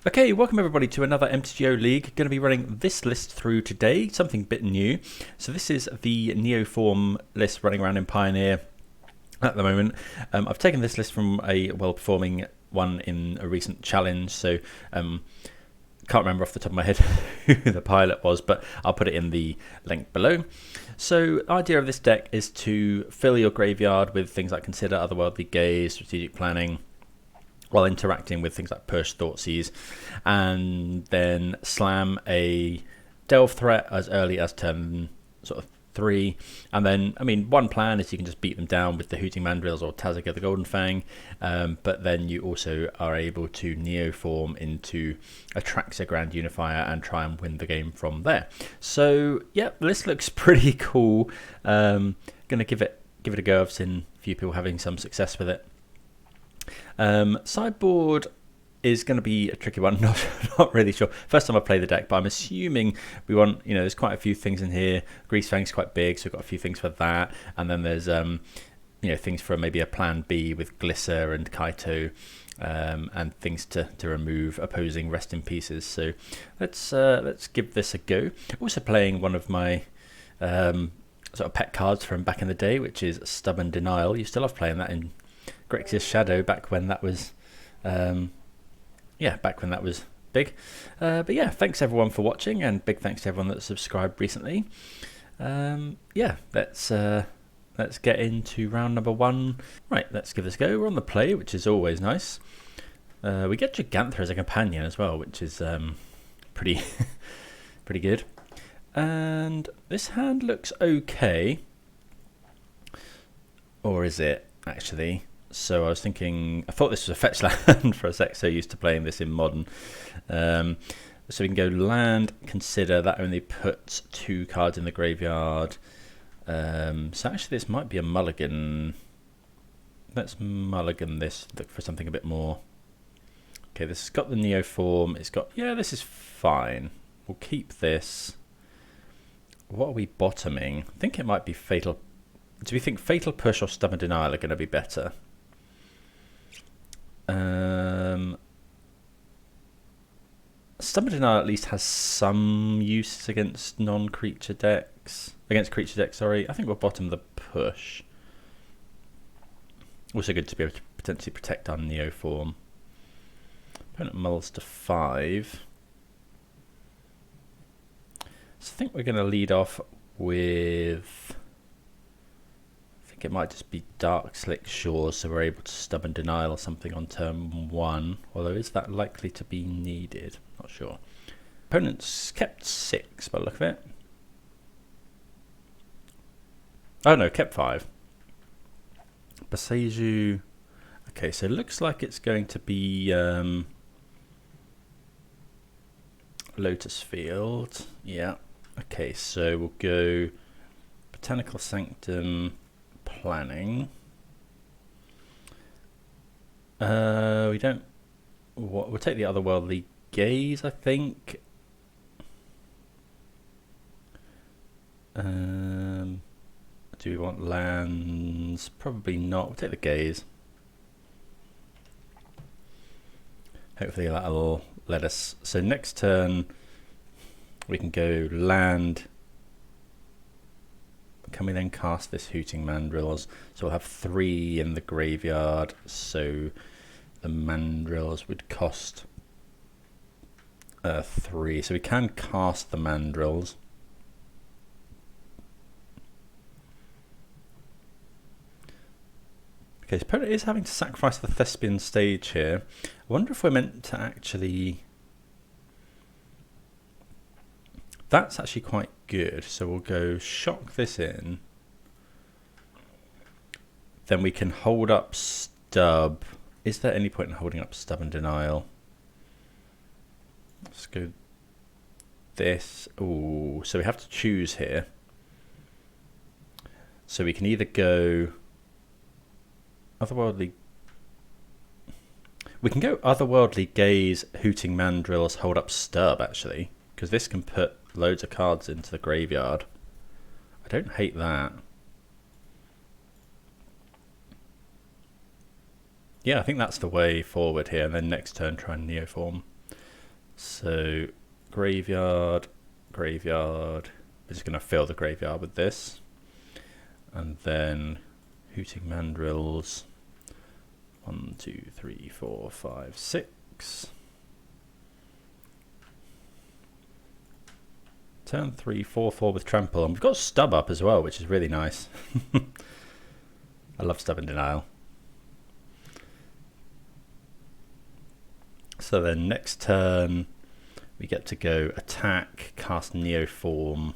Okay, welcome everybody to another MTGO League. Going to be running this list through today, something a bit new. So this is the Neoform list running around in Pioneer at the moment. I've taken this list from a well-performing one in a recent challenge, so can't remember off the top of my head who the pilot was, but I'll put it in the link below. So the idea of this deck is to fill your graveyard with things like Consider, Otherworldly Gaze, Strategic Planning, while interacting with things like Push, Thoughtseize, and then slam a Delve threat as early as turn sort of 3. And then, I mean, one plan is you can just beat them down with the Hooting Mandrills or Tazagga the Golden Fang, but then you also are able to Neoform into Atraxa Grand Unifier and try and win the game from there. So, yeah, this looks pretty cool. Gonna give it a go. I've seen a few people having some success with it. Sideboard is going to be a tricky one. Not really sure. First time I play the deck, but I'm assuming we want, there's quite a few things in here. Grease Fang's quite big, so we've got a few things for that. And then there's, things for maybe a plan B with Glisser and Kaito, and things to remove opposing resting pieces. So let's give this a go. Also playing one of my sort of pet cards from back in the day, which is Stubborn Denial. Used to love playing that in Grixis Shadow back when that was big. But yeah, thanks everyone for watching, and big thanks to everyone that subscribed recently. Let's get into round number 1. Right, let's give this a go. We're on the play, which is always nice. We get Gigantha as a companion as well, which is pretty pretty good. And this hand looks okay, or is it actually? So I was thinking, I thought this was a fetch land for a sec, so used to playing this in Modern. So we can go land, Consider, that only puts 2 cards in the graveyard. So actually this might be a mulligan. Let's mulligan this, look for something a bit more. Okay, this has got the Neoform, it's got, yeah, this is fine. We'll keep this. What are we bottoming? I think it might be Fatal. Do we think Fatal Push or Stubborn Denial are going to be better? Stubborn Denial at least has some use against non-creature decks. Against creature decks, sorry. I think we'll bottom the Push. Also good to be able to potentially protect our Neoform. Opponent mulls to 5. So I think we're going to lead off with... I think it might just be Dark Slick Shores, so we're able to Stubborn Denial or something on turn 1. Although, is that likely to be needed? Not sure. Opponent's kept 6 by the look of it. Oh no, kept 5. Baseju. Okay, so it looks like it's going to be Lotus Field. Yeah. Okay, so we'll go Botanical Sanctum. Planning. We don't. We'll take the Otherworldly Gaze, I think. Do we want lands? Probably not. We'll take the Gaze. Hopefully that'll let us. So next turn we can go land. Can we then cast this Hooting Mandrills? So we'll have 3 in the graveyard, so the Mandrills would cost 3. So we can cast the Mandrills. Okay, so opponent is having to sacrifice the Thespian Stage here. I wonder if we're meant to actually... That's actually quite good. So we'll go shock this in. Then we can hold up Stub. Is there any point in holding up Stubborn Denial? Let's go this. Ooh, so we have to choose here. So we can either go Otherworldly. We can go Otherworldly Gaze, Hooting Mandrills, hold up Stub actually, because this can put loads of cards into the graveyard. I don't hate that. Yeah, I think that's the way forward here, and then next turn try and Neoform. So graveyard, graveyard. We're just going to fill the graveyard with this. And then Hooting Mandrills. 1, 2, 3, 4, 5, 6. Turn 3, 4, 4 with Trample. And we've got Stub up as well, which is really nice. I love Stub and Denial. So then next turn, we get to go attack, cast Neoform.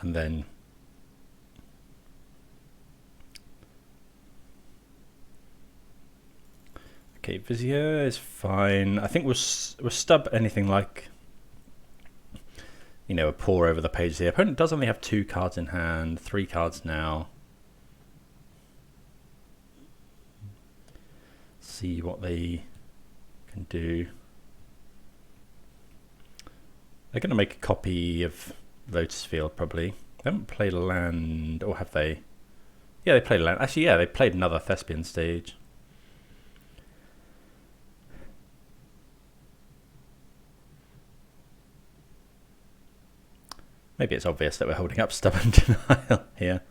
And then okay, Vizier is fine. I think we'll stub anything like, you know, a pour over the page. The opponent does only have 2 cards in hand, 3 cards now. See what they can do. They're going to make a copy of Lotus Field probably. They haven't played a land, or have they? Yeah, they played a land. Actually, yeah, they played another Thespian stage. Maybe it's obvious that we're holding up Stubborn Denial here.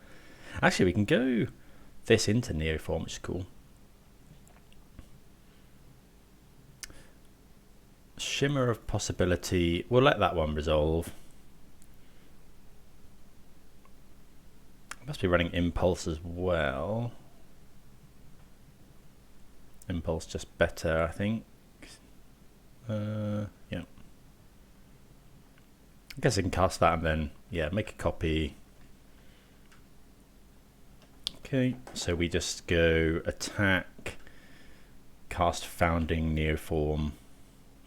Actually, we can go this into Neoform, which is cool. Shimmer of Possibility. We'll let that one resolve. Must be running Impulse as well. Impulse just better, I think. Yeah. I guess I can cast that and then, yeah, make a copy. Okay, so we just go attack, cast Founding Neoform.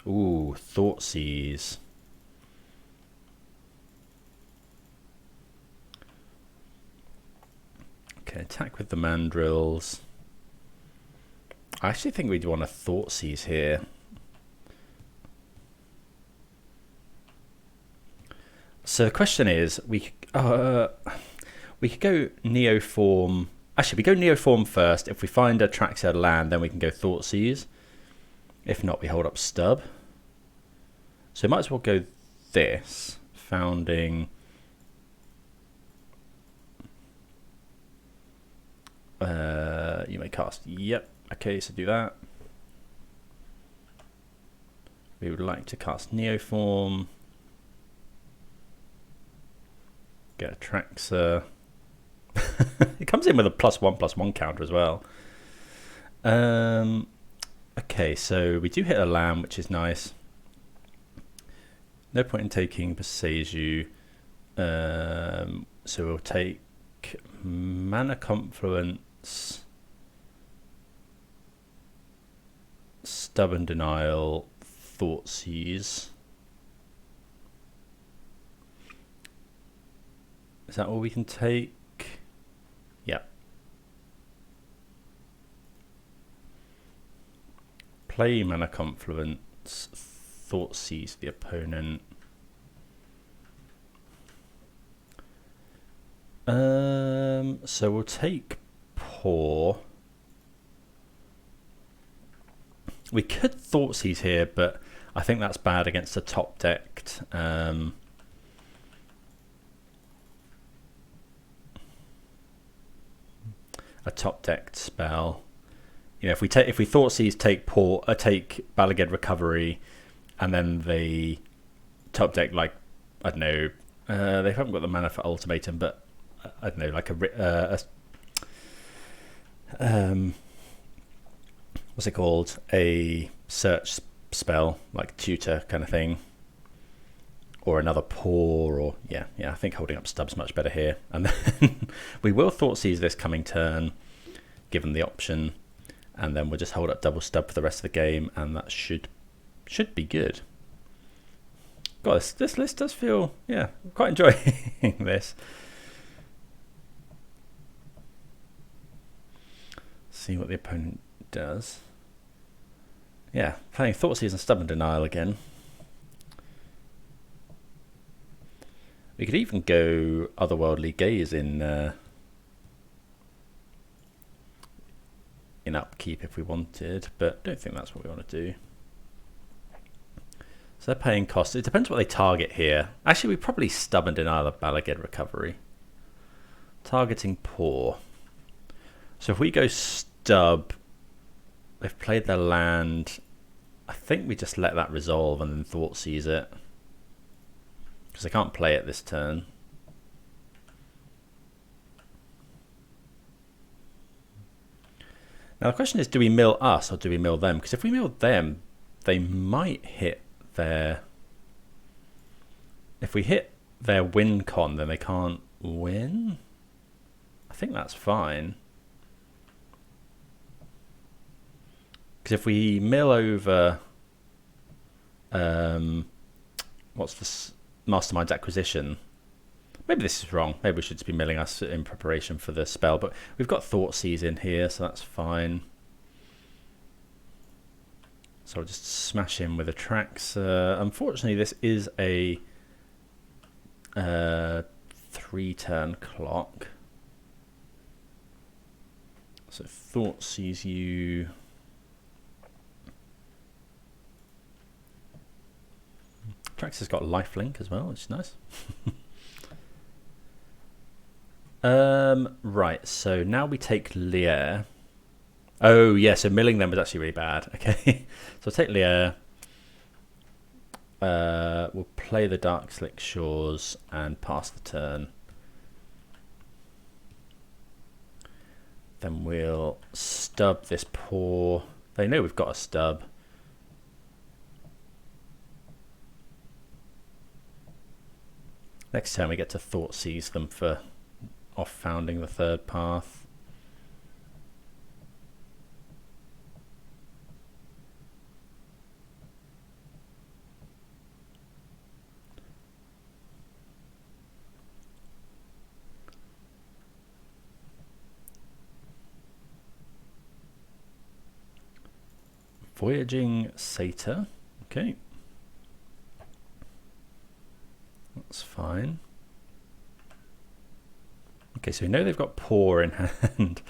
Ooh, Thoughtseize. Okay, attack with the Mandrills. I actually think we'd want a Thoughtseize here. So the question is, we could go Neoform. Actually, we go Neoform first. If we find a Atraxa land, then we can go Thoughtseize. If not, we hold up Stub. So might as well go this. Founding. You may cast. Yep. Okay, so do that. We would like to cast Neoform. Get Atraxa. It comes in with a +1/+1 counter as well. Okay, so we do hit a land, which is nice. No point in taking Boseiju. So we'll take Mana Confluence, Stubborn Denial, Thoughtseize. Is that all we can take? Yeah. Play Mana Confluence, Thoughtseize the opponent. So we'll take Pour. We could Thoughtseize here, but I think that's bad against a top decked. A top decked spell. You know, if we Thoughtseize, take Pour, take Balaged Recovery, and then they top deck, like, I don't know, they haven't got the mana for Ultimatum, but I don't know, like what's it called? A search spell, like Tutor kind of thing, or another Pour, or yeah. I think holding up Stub's much better here, and then we will Thoughtseize this coming turn, given the option, and then we'll just hold up double Stub for the rest of the game, and that should be good. God, this list does feel, yeah, I'm quite enjoying this. See what the opponent does. Yeah, playing Thoughtseize and Stubborn Denial again. We could even go Otherworldly Gaze in in upkeep if we wanted, but don't think that's what we want to do. So they're paying costs. It depends what they target here. Actually, we probably stub and deny the Balaged Recovery. Targeting poor. So if we go stub, they've played their land. I think we just let that resolve and then Thoughtseize it. Because they can't play it this turn. Now the question is, do we mill us or do we mill them? Because if we mill them, they might hit their... If we hit their win con, then they can't win? I think that's fine. Because if we mill over... what's this? Mastermind's Acquisition. Maybe this is wrong. Maybe we should just be milling us in preparation for the spell. But we've got Thoughtseize in here, so that's fine. So I'll just smash in with Atraxa. Unfortunately, this is a 3-turn clock. So Thoughtseize you. Atraxa's got lifelink as well, which is nice. Right, so now we take Lier. Oh, yeah, so milling them was actually really bad. Okay, so I'll take Lier. We'll play the Dark Slick Shores and pass the turn. Then we'll stub this poor... They know we've got a stub. Next turn we get to Thoughtseize them for off-founding the third path. Voyaging Satyr, okay. That's fine. Okay, so we know they've got Poor in hand.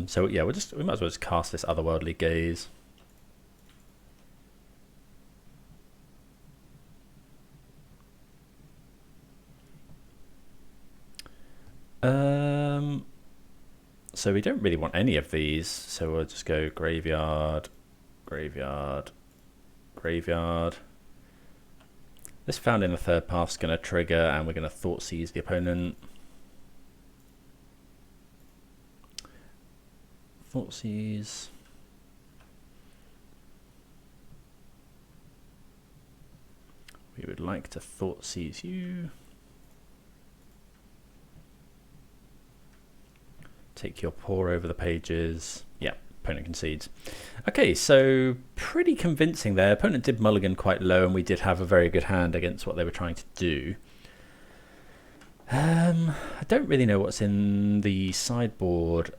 So yeah, we might as well just cast this Otherworldly Gaze. So we don't really want any of these, so we'll just go Graveyard, Graveyard, Graveyard. This found in the third path is going to trigger, and we're going to Thoughtseize the opponent. Thoughtseize. We would like to Thoughtseize you. Take your paw over the pages. Yeah, opponent concedes. Okay, so pretty convincing there. Opponent did mulligan quite low, and we did have a very good hand against what they were trying to do. I don't really know what's in the sideboard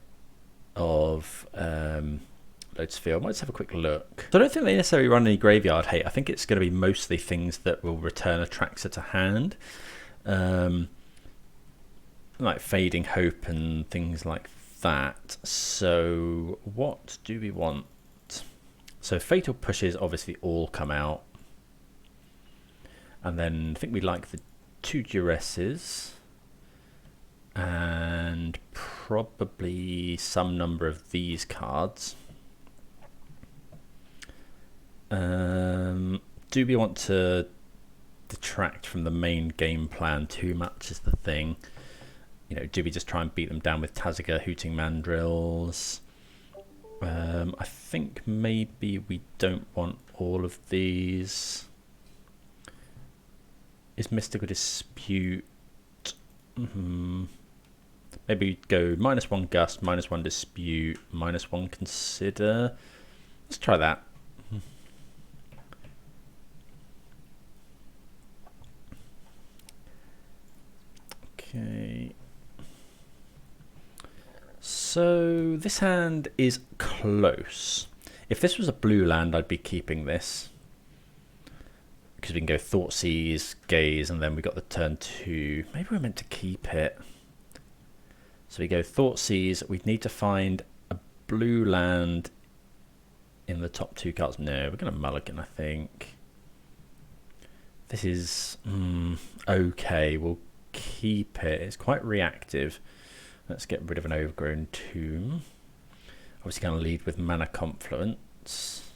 of Lotusfield. Let's have a quick look. So I don't think they necessarily run any graveyard hate. I think it's going to be mostly things that will return Atraxa to hand. Like Fading Hope and things like that. So what do we want? So Fatal Pushes obviously all come out. And then I think we like the 2 Duresses. And probably some number of these cards. Do we want to detract from the main game plan too much is the thing. You know, do we just try and beat them down with Taziga, Hooting Mandrills? I think maybe we don't want all of these. Is Mystical Dispute... Maybe go -1 Gust, -1 Dispute, -1 Consider. Let's try that. Okay. So this hand is close. If this was a blue land, I'd be keeping this. Because we can go Thoughtseize, Gaze, and then we got the turn 2. Maybe we're meant to keep it. So we go Thoughtseize. We'd need to find a blue land in the top 2 cards? No, we're going to mulligan, I think. This is okay. We'll keep it. It's quite reactive. Let's get rid of an overgrown tomb. Obviously going to lead with mana confluence.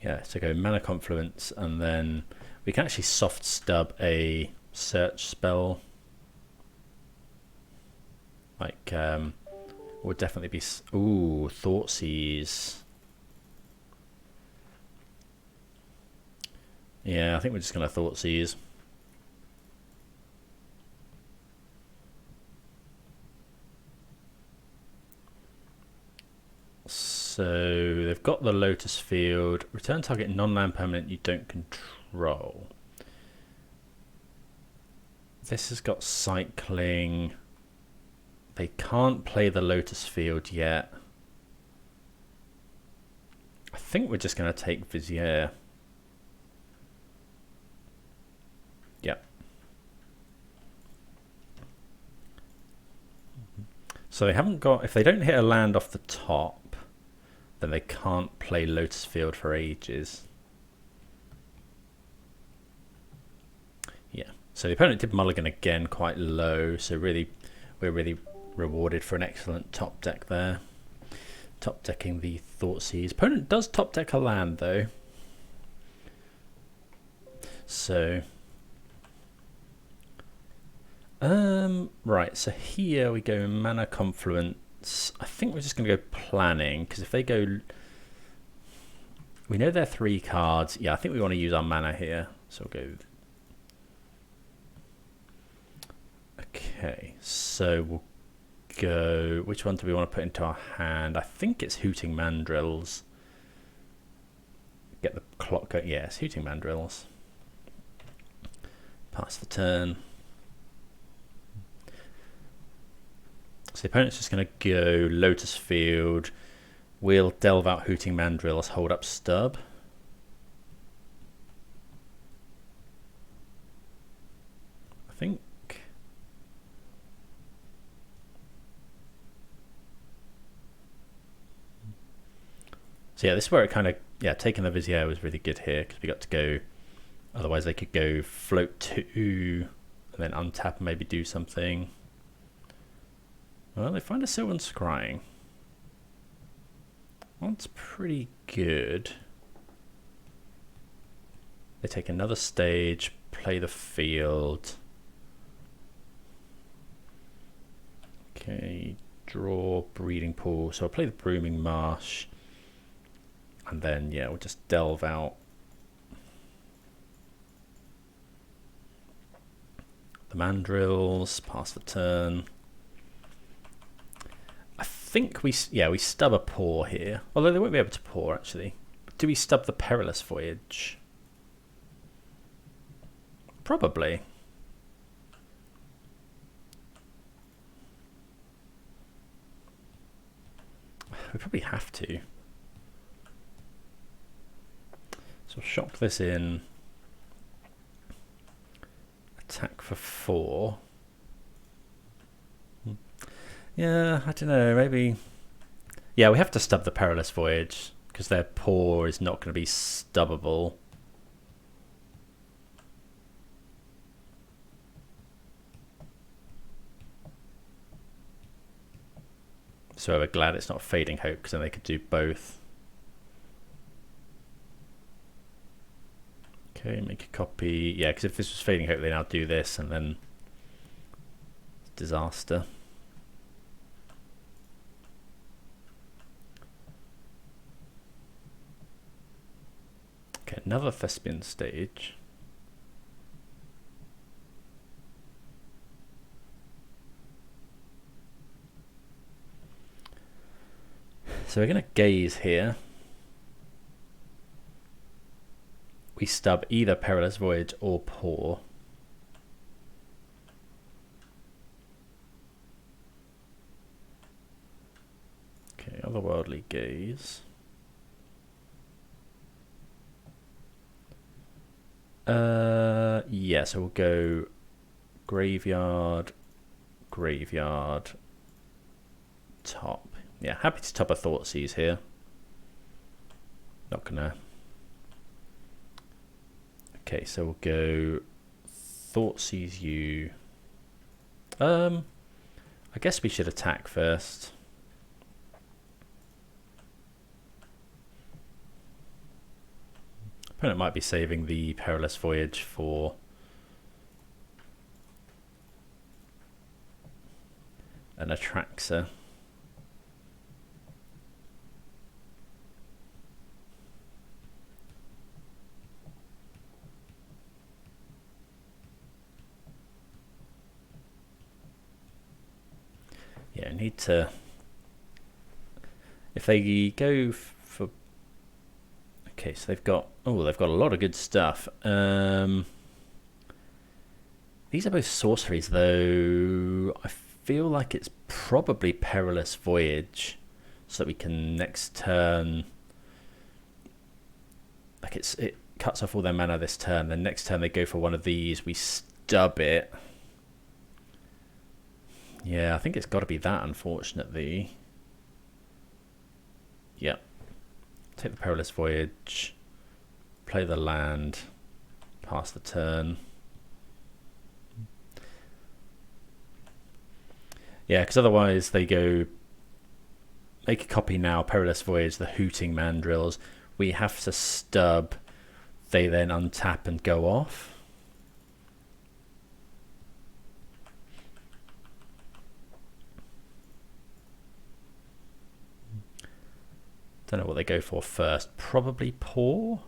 Yeah, so go mana confluence, and then we can actually soft stub a search spell. Like, would definitely be. Ooh, Thoughtseize. Yeah, I think we're just going to Thoughtseize. So they've got the Lotus Field. Return target non-land permanent you don't control. This has got cycling. They can't play the Lotus Field yet. I think we're just going to take Vizier. Yep. So they haven't got, if they don't hit a land off the top, then they can't play Lotus Field for ages. Yeah. So the opponent did mulligan again quite low, so really we're really rewarded for an excellent top deck there. Top decking the Thoughtseize. Opponent does top deck a land though. So right, so here we go mana confluence. I think we're just going to go planning, because if they go, we know they're 3 cards. Yeah, I think we want to use our mana here, so we'll go. Okay, so we'll go, which one do we want to put into our hand? I think it's Hooting Mandrills. Get the clock going. Yes, Hooting Mandrills. Pass the turn. So the opponent's just going to go Lotus Field. We'll delve out Hooting Mandrills, hold up stub. I think. So yeah, this is where it kind of, yeah, taking the Vizier was really good here, because we got to go, otherwise they could go float 2 and then untap and maybe do something. Well, they find a Sylvan Scrying. That's pretty good. They take another stage, play the field. Okay, draw Breeding Pool. So I'll play the Brooming Marsh. And then, yeah, we'll just delve out the Mandrills, pass the turn. I think we stub a paw here. Although they won't be able to paw, actually. Do we stub the Perilous Voyage? Probably. We probably have to. So we'll shock this in. Attack for 4. Yeah, I don't know, maybe. Yeah, we have to stub the Perilous Voyage, because their paw is not going to be stubbable. So we're glad it's not Fading Hope, because then they could do both. Okay, make a copy. Yeah, because if this was Fading Hope, they now do this, and then it's disaster. Okay, another Thespian stage. So we're going to gaze here. We stub either Perilous Voyage or Paw. Okay, Otherworldly Gaze. Yeah, so we'll go graveyard, graveyard, top. Yeah, happy to top a Thoughtseize here. Not gonna. Okay, so we'll go Thoughtseize you. I guess we should attack first. Opponent might be saving the Perilous Voyage for an Atraxa. Yeah, need to. If they go for. Okay, so they've got. Oh, they've got a lot of good stuff. These are both sorceries, though. I feel like it's probably Perilous Voyage, so that we can next turn. Like it cuts off all their mana this turn. Then next turn they go for one of these. We stub it. Yeah, I think it's got to be that, unfortunately. Yep. Take the Perilous Voyage. Play the land. Pass the turn. Yeah, because otherwise they go... Make a copy now, Perilous Voyage, the Hooting Mandrills. We have to stub. They then untap and go off. Don't know what they go for first. Probably Paw.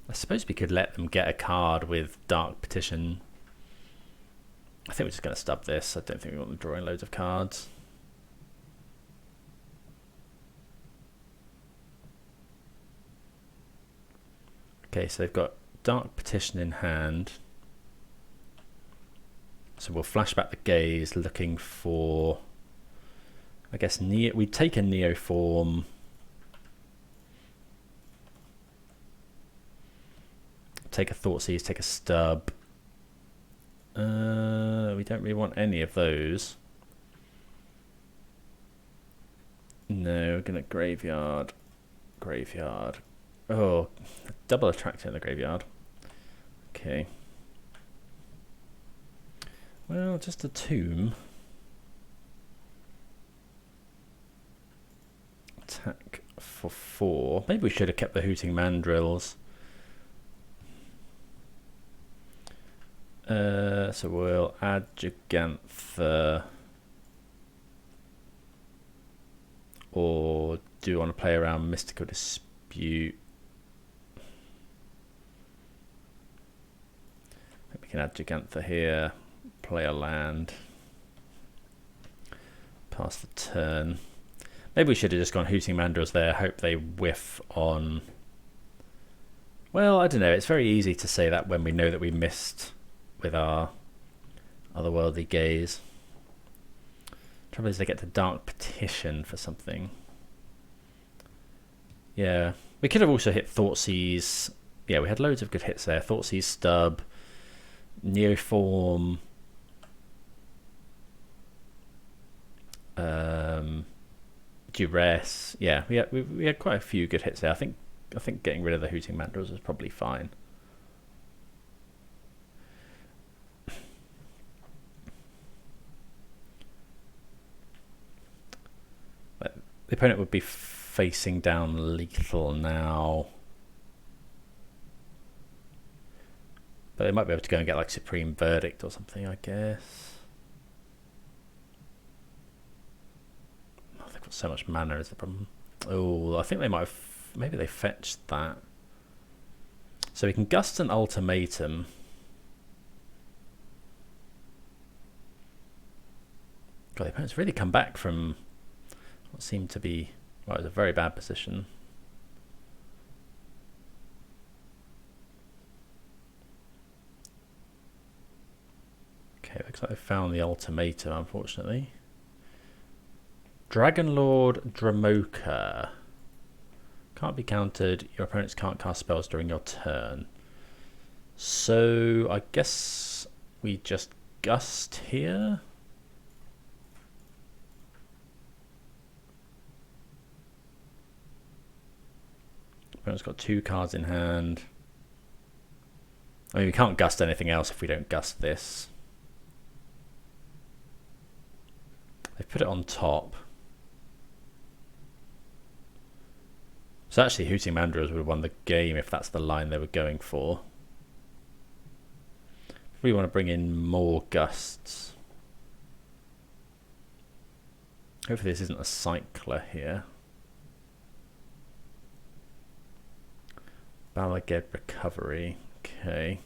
I suppose we could let them get a card with Dark Petition. I think we're just going to stub this. I don't think we want them drawing loads of cards. Okay, so they've got Dark Petition in hand. So we'll flash back the gaze, looking for, I guess, we'd take a Neoform. Take a Thoughtseize, take a stub. We don't really want any of those. No, we're going to graveyard. Graveyard. Oh, double Atraxa in the graveyard. Okay. Well, just a tomb. Attack for 4. Maybe we should have kept the Hooting Mandrills. So we'll add Gigantha. Or do you want to play around Mystical Dispute? We can add Gigantha here, play a land, pass the turn. Maybe we should have just gone Hooting Mandrills there, hope they whiff on... Well, I don't know, it's very easy to say that when we know that we missed with our Otherworldly Gaze. Trouble is they get to Dark Petition for something. Yeah, we could have also hit Thoughtseize. Yeah, we had loads of good hits there. Thoughtseize, stub, Neoform, Duress. Yeah, we had quite a few good hits there. I think getting rid of the Hooting Mandrills was probably fine. But the opponent would be facing down lethal now. But they might be able to go and get like Supreme Verdict or something, I guess. Oh, they've got so much mana is the problem. Oh, I think they might have... Maybe they fetched that. So we can Gust an Ultimatum. God, the opponent's really come back from what seemed to be... Well, it was a very bad position. like they found the ultimatum, unfortunately. Dragon Lord Dramoka. Can't be countered. Your opponents can't cast spells during your turn. So I guess we just gust here. Opponent's got 2 cards in hand. I mean, we can't gust anything else if we don't gust this. They've put it on top. So actually, Hooting Mandrills would have won the game if that's the line they were going for. If we want to bring in more gusts. Hopefully this isn't a cycler here. Balaged Recovery. Okay.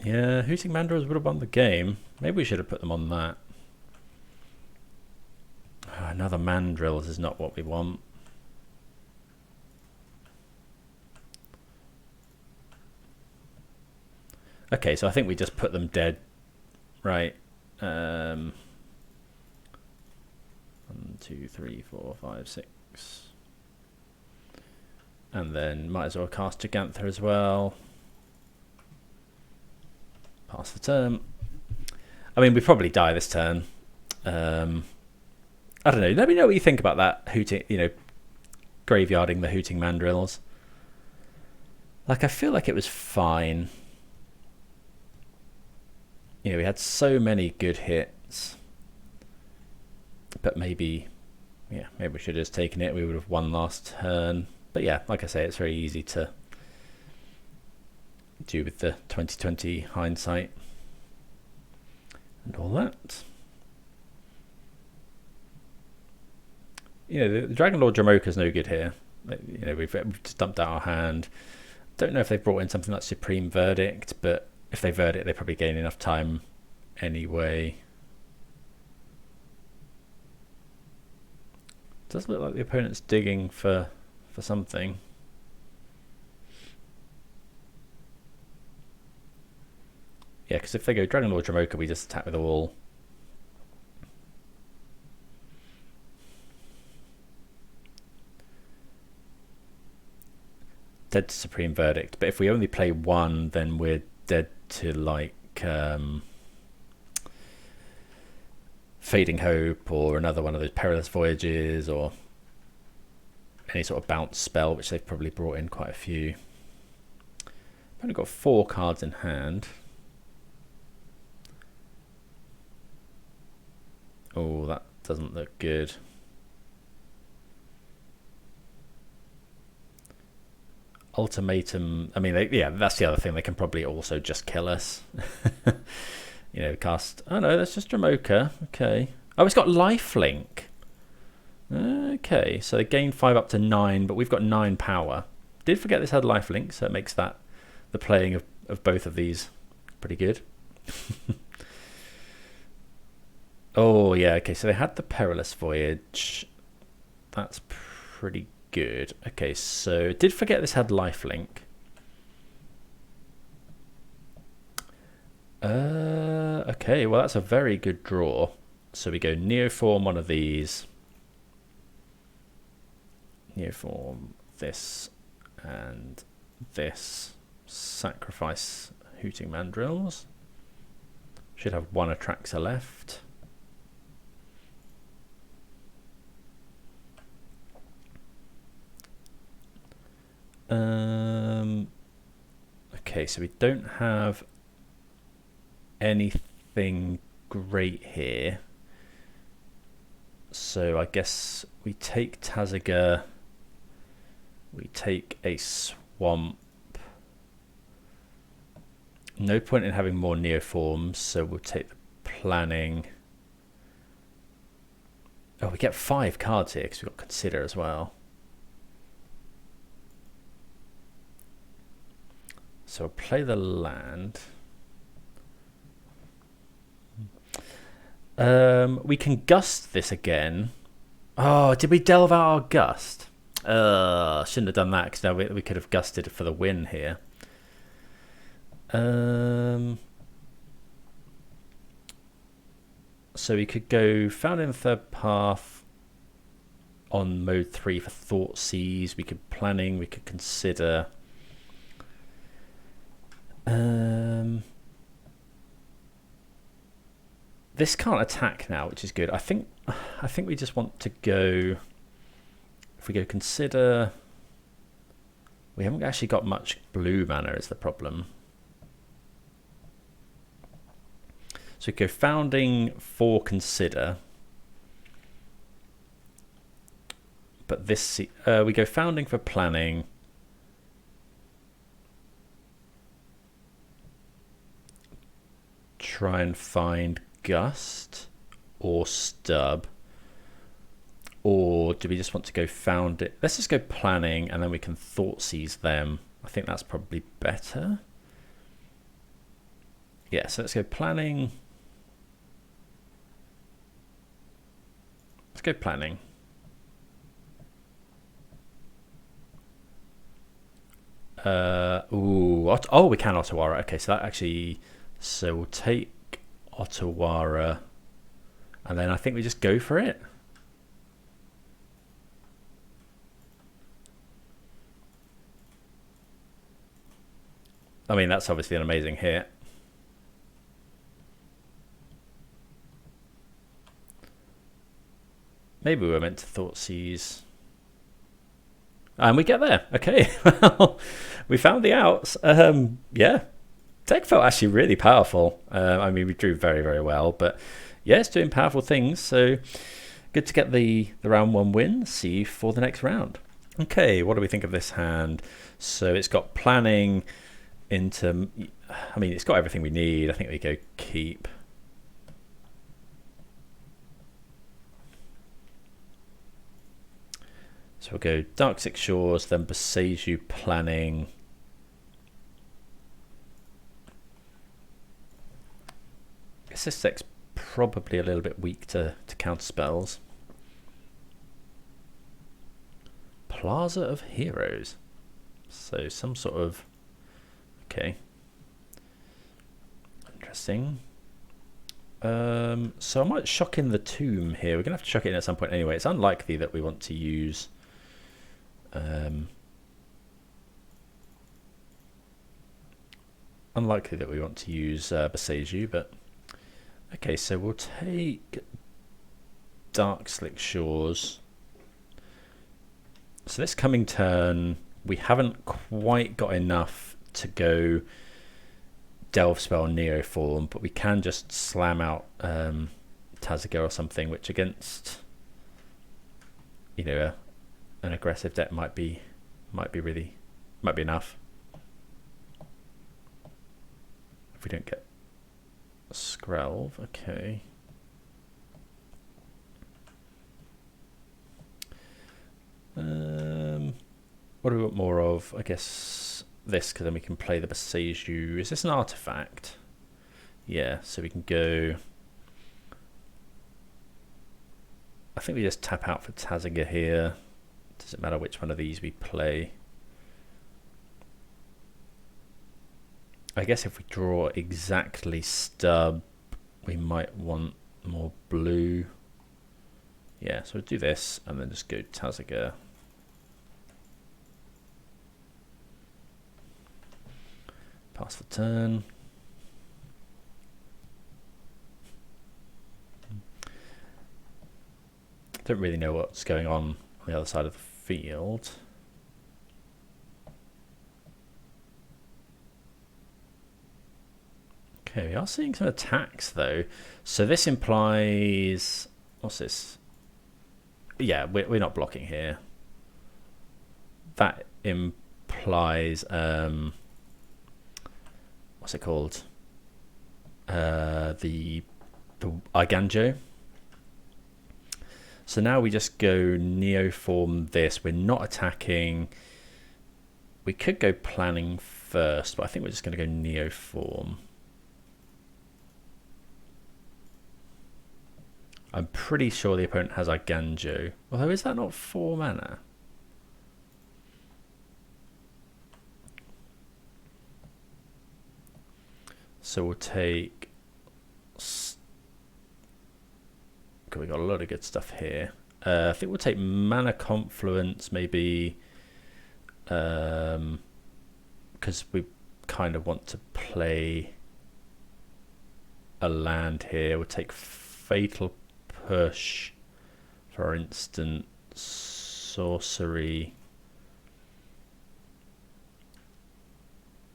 Yeah, Hooting Mandrills would have won the game. Maybe we should have put them on that. Another Mandrills is not what we want. Okay, so I think we just put them dead. Right. 1, 2, 3, 4, 5, 6. And then might as well cast Gigantha as well. Pass the turn. I mean, we probably die this turn. I don't know. Let me know what you think about that hooting, graveyarding the Hooting Mandrills. Like, I feel like it was fine. We had so many good hits. But maybe we should have just taken it. We would have won last turn. But yeah, like I say, it's very easy to do with the 2020 hindsight and all that. The Dragon Lord Dramoka is no good here. We've just dumped out our hand. Don't know if they've brought in something like Supreme Verdict, but if they verdict, they probably gain enough time anyway. Does look like the opponent's digging for something. Yeah, because if they go Dragon Lord Dramoka, we just attack with all. Dead to Supreme Verdict, but if we only play one, then we're dead to like Fading Hope or another one of those Perilous Voyages or any sort of bounce spell, which they've probably brought in quite a few. I've only got 4 cards in hand. Oh, that doesn't look good. Ultimatum. I mean, that's the other thing. They can probably also just kill us. Cast. Oh no, that's just Dramoka. Okay. Oh, it's got lifelink. Okay, so they gain 5 up to 9, but we've got 9 power. Did forget this had lifelink, so it makes that the playing of both of these pretty good. Oh yeah, okay, so they had the Perilous Voyage. That's pretty good. Okay, so did forget this had lifelink. Okay, well that's a very good draw. So we go Neoform one of these. Neoform this and this. Sacrifice Hooting Mandrills. Should have 1 Atraxa left. Okay, so we don't have anything great here. So I guess we take Tazaga. We take a swamp. No point in having more Neoforms, so we'll take the planning. Oh, we get 5 cards here because we've got Consider as well. So I'll play the land. We can gust this again. Oh, did we delve out our gust? Shouldn't have done that, because now we could have gusted for the win here. So we could go Found in the Third Path on mode 3 for Thoughtseize. We could Planning, we could consider. This can't attack now, which is good. I think we just want to go. If we go Consider, we haven't actually got much blue mana is the problem. So we go Founding for Consider, but this we go Founding for Planning. Try and find Gust or Stub, or do we just want to go Found it? Let's just go Planning, and then we can Thoughtseize them. I think that's probably better. Yeah, so let's go Planning. Let's go Planning. Oh, we can Otawara. Okay, so that actually, so we'll take Otawara, and then I think we just go for it. I mean, that's obviously an amazing hit. Maybe we were meant to Thoughtseize. And we get there. Okay, well, we found the outs. Yeah, deck felt actually really powerful. I mean, we drew very, very well, but yeah, it's doing powerful things. So good to get the round 1 win. See you for the next round. Okay, what do we think of this hand? So it's got Planning into, I mean, it's got everything we need. I think we go Keep. So we'll go Dark Six Shores, then Boseiju Planning. I guess this deck's probably a little bit weak to counter spells. Plaza of Heroes. So some sort of, okay. Interesting. So I might shock in the Tomb here. We're going to have to chuck it in at some point anyway. It's unlikely that we want to use Boseiju, but okay, so we'll take Dark Slick Shores. So this coming turn, we haven't quite got enough to go Delve Spell Neoform, but we can just slam out Tazaga or something, which against, you know, an aggressive deck might be enough. If we don't get Skrelv, okay. What do we want more of? I guess this, because then we can play the Boseiju. Is this an artifact? Yeah, so we can go. I think we just tap out for Tazaga here. Doesn't matter which one of these we play. I guess if we draw exactly Stub, we might want more blue. Yeah, so we'll do this and then just go Tazaga. Pass the turn. Don't really know what's going on the other side of the field. Okay, we are seeing some attacks though. So this implies, what's this? Yeah, we're not blocking here. That implies, what's it called? The Arganjo. So now we just go Neoform this. We're not attacking. We could go Planning first, but I think we're just going to go Neoform. I'm pretty sure the opponent has Arganjo. Although, is that not 4 mana? So we'll take... We got a lot of good stuff here. I think we'll take Mana Confluence, maybe, because we kind of want to play a land here. We'll take Fatal Push, for instance, Sorcery.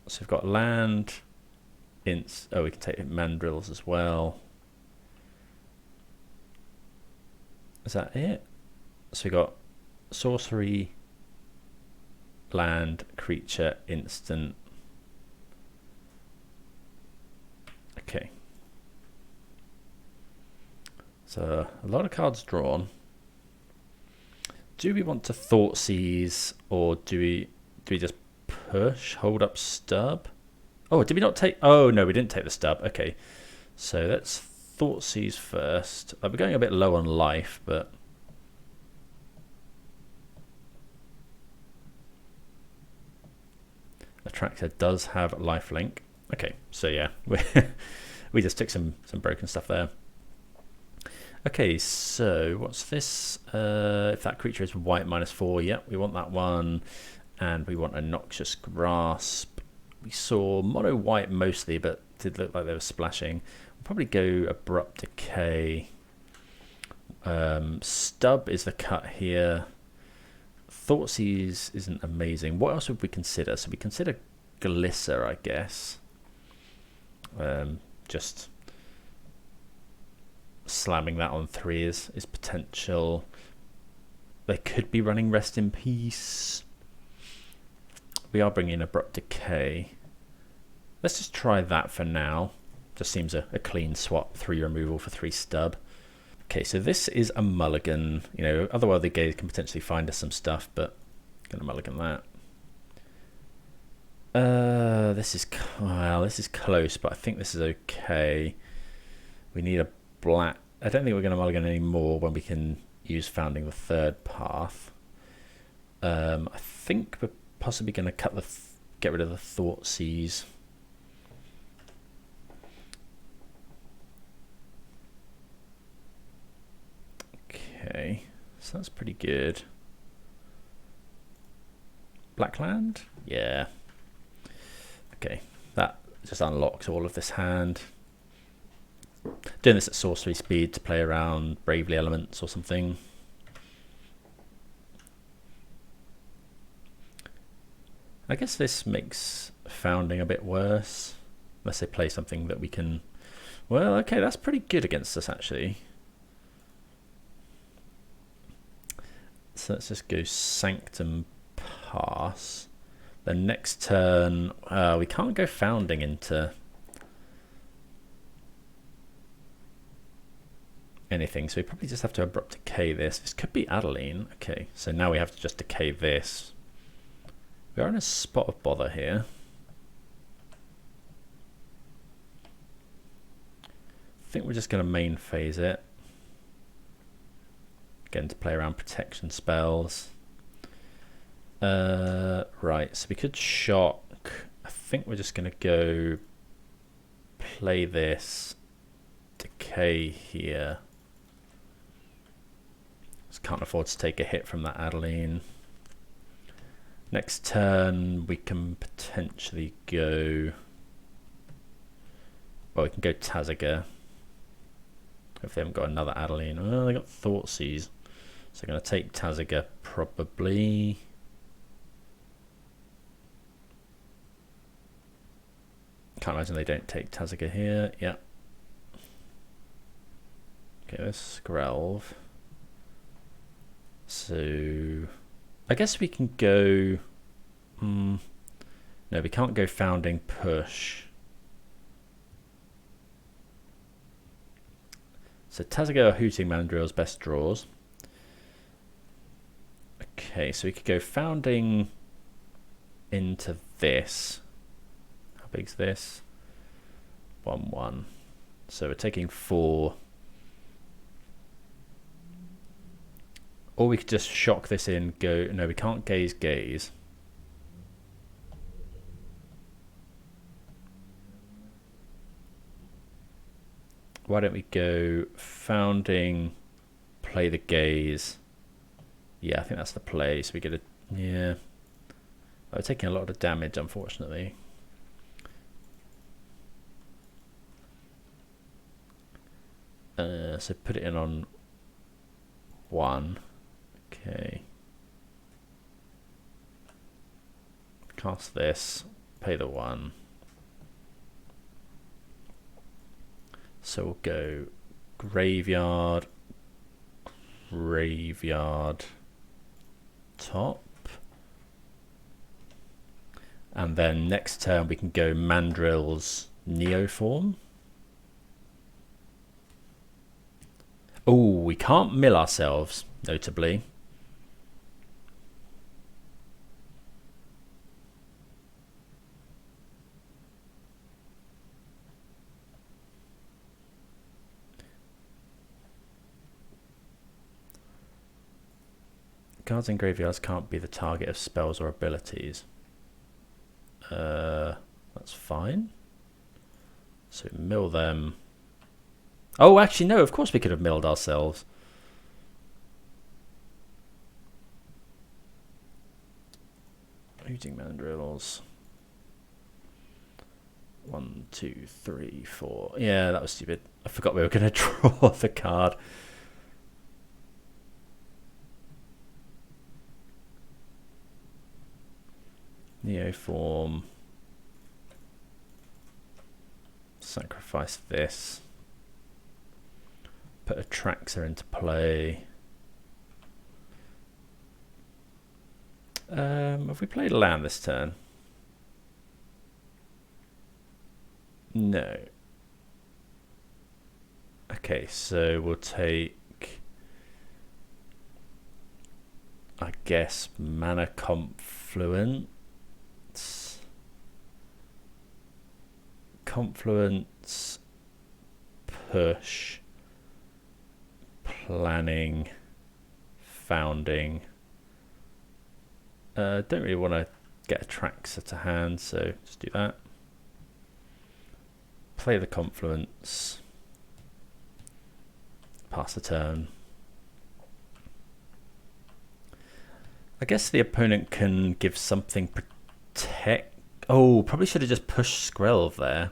So we've got land, oh, we can take Mandrills as well. Is that it? So we got sorcery, land, creature, instant. Okay. So a lot of cards drawn. Do we want to Thoughtseize, or do we just push, hold up stub? Oh, did we not take? Oh no, we didn't take the stub. Okay, so let's Thoughtseize first. We're going a bit low on life, but Atraxa does have lifelink. Okay, so yeah, we just took some broken stuff there. Okay, so what's this? If that creature is white -4, yeah, we want that one, and we want a Noxious Grasp. We saw mono white mostly, but did look like they were splashing. Probably go Abrupt Decay. Stub is the cut here. Thoughtseize isn't amazing. What else would we consider? So we consider Glisser, I guess. Just slamming that on 3 is potential. They could be running Rest in Peace. We are bringing Abrupt Decay. Let's just try that for now. Just seems a clean swap, 3 removal for 3 stub. Okay, so this is a mulligan. You know, Otherworldly Gaze can potentially find us some stuff, but gonna mulligan that. This is close, but I think this is okay. We need a black. I don't think we're gonna mulligan anymore when we can use Founding the Third Path. I think we're possibly gonna get rid of the Thoughtseize. Okay, so that's pretty good. Blackland? Yeah. Okay, that just unlocks all of this hand. Doing this at sorcery speed to play around Bravely Elements or something. I guess this makes Founding a bit worse. Unless they play something that we can... Well, okay, that's pretty good against us, actually. So let's just go Sanctum Pass. The next turn, we can't go Founding into anything, so we probably just have to Abrupt Decay this. This could be Adeline. Okay, so now we have to just decay this. We are in a spot of bother here. I think we're just going to main phase it. Again, to play around protection spells. Right, so we could shock. I think we're just going to go play this, decay here. Just can't afford to take a hit from that Adeline. Next turn we can potentially go... Well, we can go Tazaga. If they haven't got another Adeline. Oh, they got Thoughtseize. So I'm going to take Tazaga probably. Can't imagine they don't take Tazaga here. Yeah. Okay, let's Skrelv. So I guess we can go... no, we can't go Founding Push. So Tazaga or Hooting Mandrill's best draws. Okay, so we could go Founding into this. How big's this? 1/1. So we're taking 4. Or we could just shock this in, go... No, we can't gaze. Why don't we go founding, play the gaze. Yeah, I think that's the play. So we get a, yeah. We're taking a lot of damage, unfortunately. So put it in on 1. Okay. Cast this, pay the 1. So we'll go graveyard, graveyard, top. And then next turn we can go Mandrill's Neoform. Oh, we can't mill ourselves, notably. Cards in graveyards can't be the target of spells or abilities. That's fine. So mill them. Oh, actually, no, of course we could have milled ourselves. Using mandrills. 1, 2, 3, 4. Yeah, that was stupid. I forgot we were going to draw the card. Neoform. Sacrifice this. Put Atraxa into play. Have we played a land this turn? No. Okay, so we'll take, I guess, Mana Confluence. Confluence, push, planning, founding. Don't really want to get Atraxa to hand, so just do that. Play the Confluence. Pass the turn. I guess the opponent can give something protect. Oh, probably should have just pushed Skrelv there.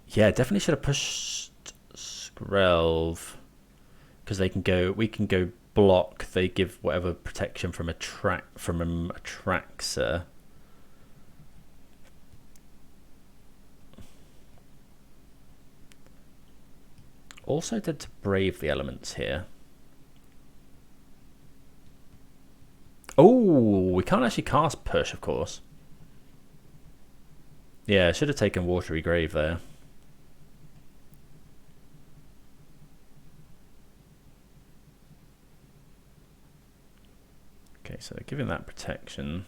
Yeah, definitely should have pushed Skrelv, because they can go. We can go block. They give whatever protection from Atraxa. Also did to brave the elements here. Oh, we can't actually cast push, of course. Yeah, should have taken Watery Grave there. Okay, so giving that protection.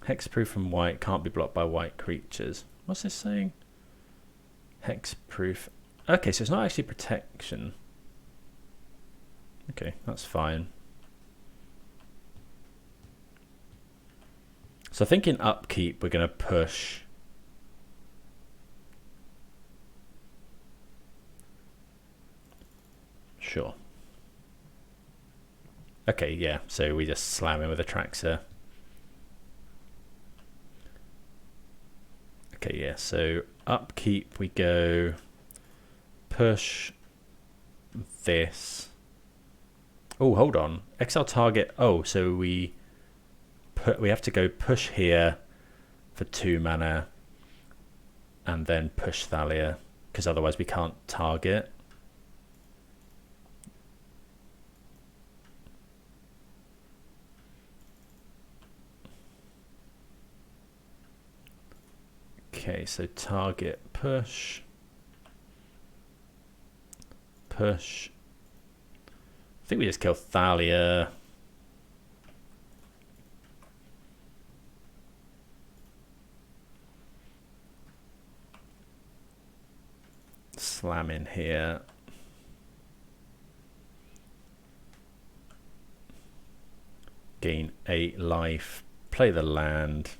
Hexproof from white can't be blocked by white creatures. What's this saying? Hexproof. Okay, so it's not actually protection. Okay, that's fine. So I think in upkeep we're going to push. Sure. Okay, yeah, so we just slam in with Atraxa. Okay, yeah, so upkeep we go push this. Oh, hold on. Exile target. Oh, so we have to go push here for 2 mana and then push Thalia, because otherwise we can't target. Okay, so target, push, push. I think we just kill Thalia. Slam in here. Gain 8 life. Play the land.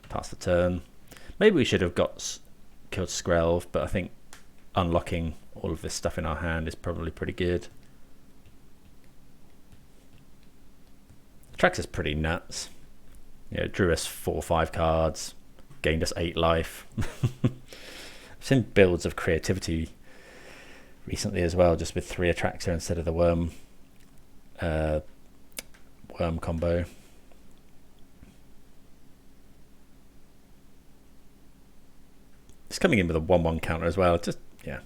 Pass the turn. Maybe we should have killed Skrelv, but I think unlocking all of this stuff in our hand is probably pretty good. Atraxa is pretty nuts. You know, drew us 4 or 5 cards, gained us 8 life. I've seen builds of creativity recently as well, just with 3 Atraxa instead of the worm combo. It's coming in with a 1/1 counter as well. Just yeah.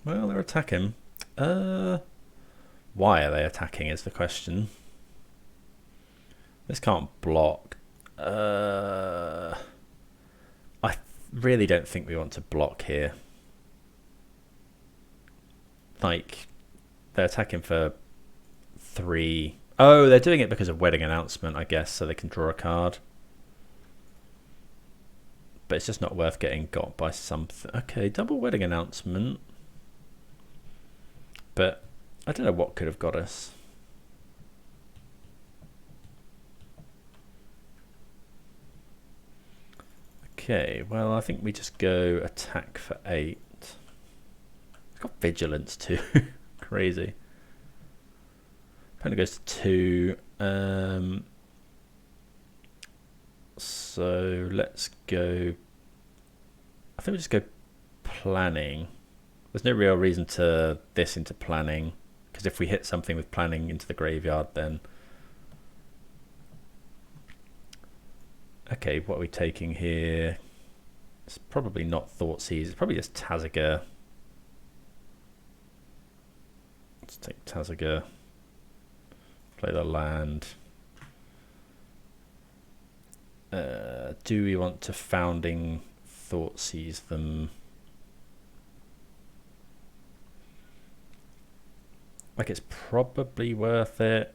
Well, they're attacking. Why are they attacking is the question. This can't block. I really don't think we want to block here. Like, they're attacking for 3. Oh, they're doing it because of Wedding Announcement, I guess, so they can draw a card. But it's just not worth getting got by something. Okay, double Wedding Announcement. But I don't know what could have got us. Okay, well, I think we just go attack for 8. It's got Vigilance too. Crazy. Opponent goes to 2. So let's go. I think we just go planning. There's no real reason to this into planning, because if we hit something with planning into the graveyard, then okay, what are we taking here? It's probably not Thoughtseize, it's probably just Tazaga. Let's take Tazaga, play the land. Do we want to Founding Thoughtseize them? Like, it's probably worth it.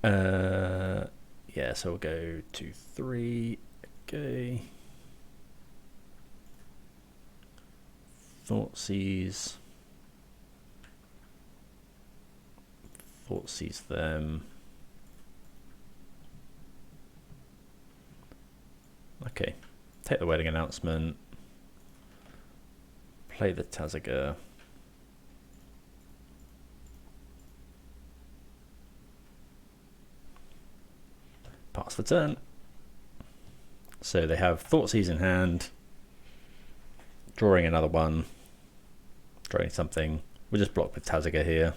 Yeah, so we'll go 2, 3. Okay. Thoughtseize. Thoughtseize them. Okay. Take the Wedding Announcement. Play the Tazaga. Pass the turn. So they have Thoughtseize in hand. Drawing another one. Drawing something. We'll just block with Tazaga here.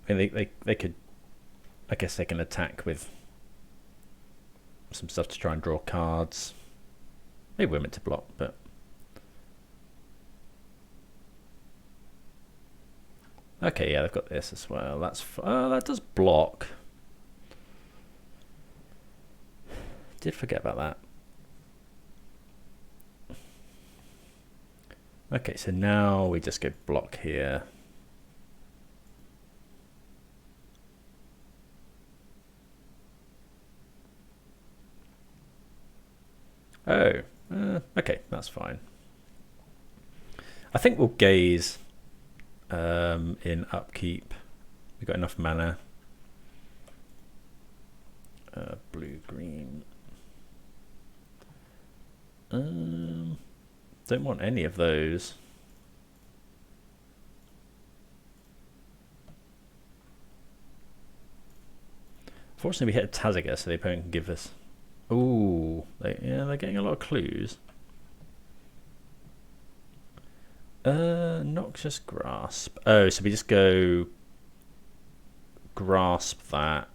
I mean, they could, I guess they can attack with some stuff to try and draw cards. Maybe we're meant to block, but okay, yeah, they've got this as well. That's that does block. Did forget about that. Okay, so now we just go block here. Oh, okay, that's fine. I think we'll gaze in upkeep. We've got enough mana. Blue, green. Don't want any of those. Fortunately, we hit a Tazaga, so the opponent can give us. Ooh, yeah, they're getting a lot of clues. Noxious Grasp. Oh, so we just go grasp that.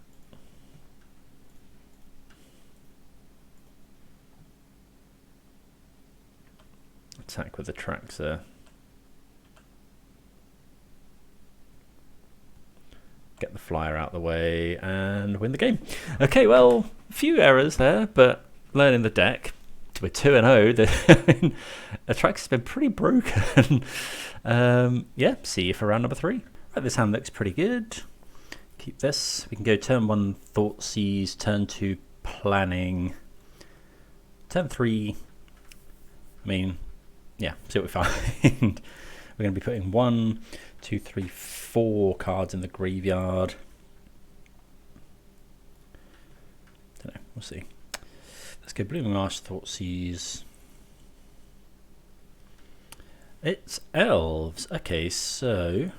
Attack with Atraxa. Get the flyer out the way and win the game. Okay, well, a few errors there, but learning the deck. We're 2-0. Atraxa's been pretty broken. Yeah, see you for round number 3. Right, this hand looks pretty good. Keep this. We can go turn 1 Thoughtseize, turn 2 Planning, turn 3. I mean, yeah, see what we find. We're going to be putting 1, 2, 3, 4 cards in the graveyard. Don't know, we'll see. Let's go Blooming Marsh, Thoughtseize. It's elves. Okay, so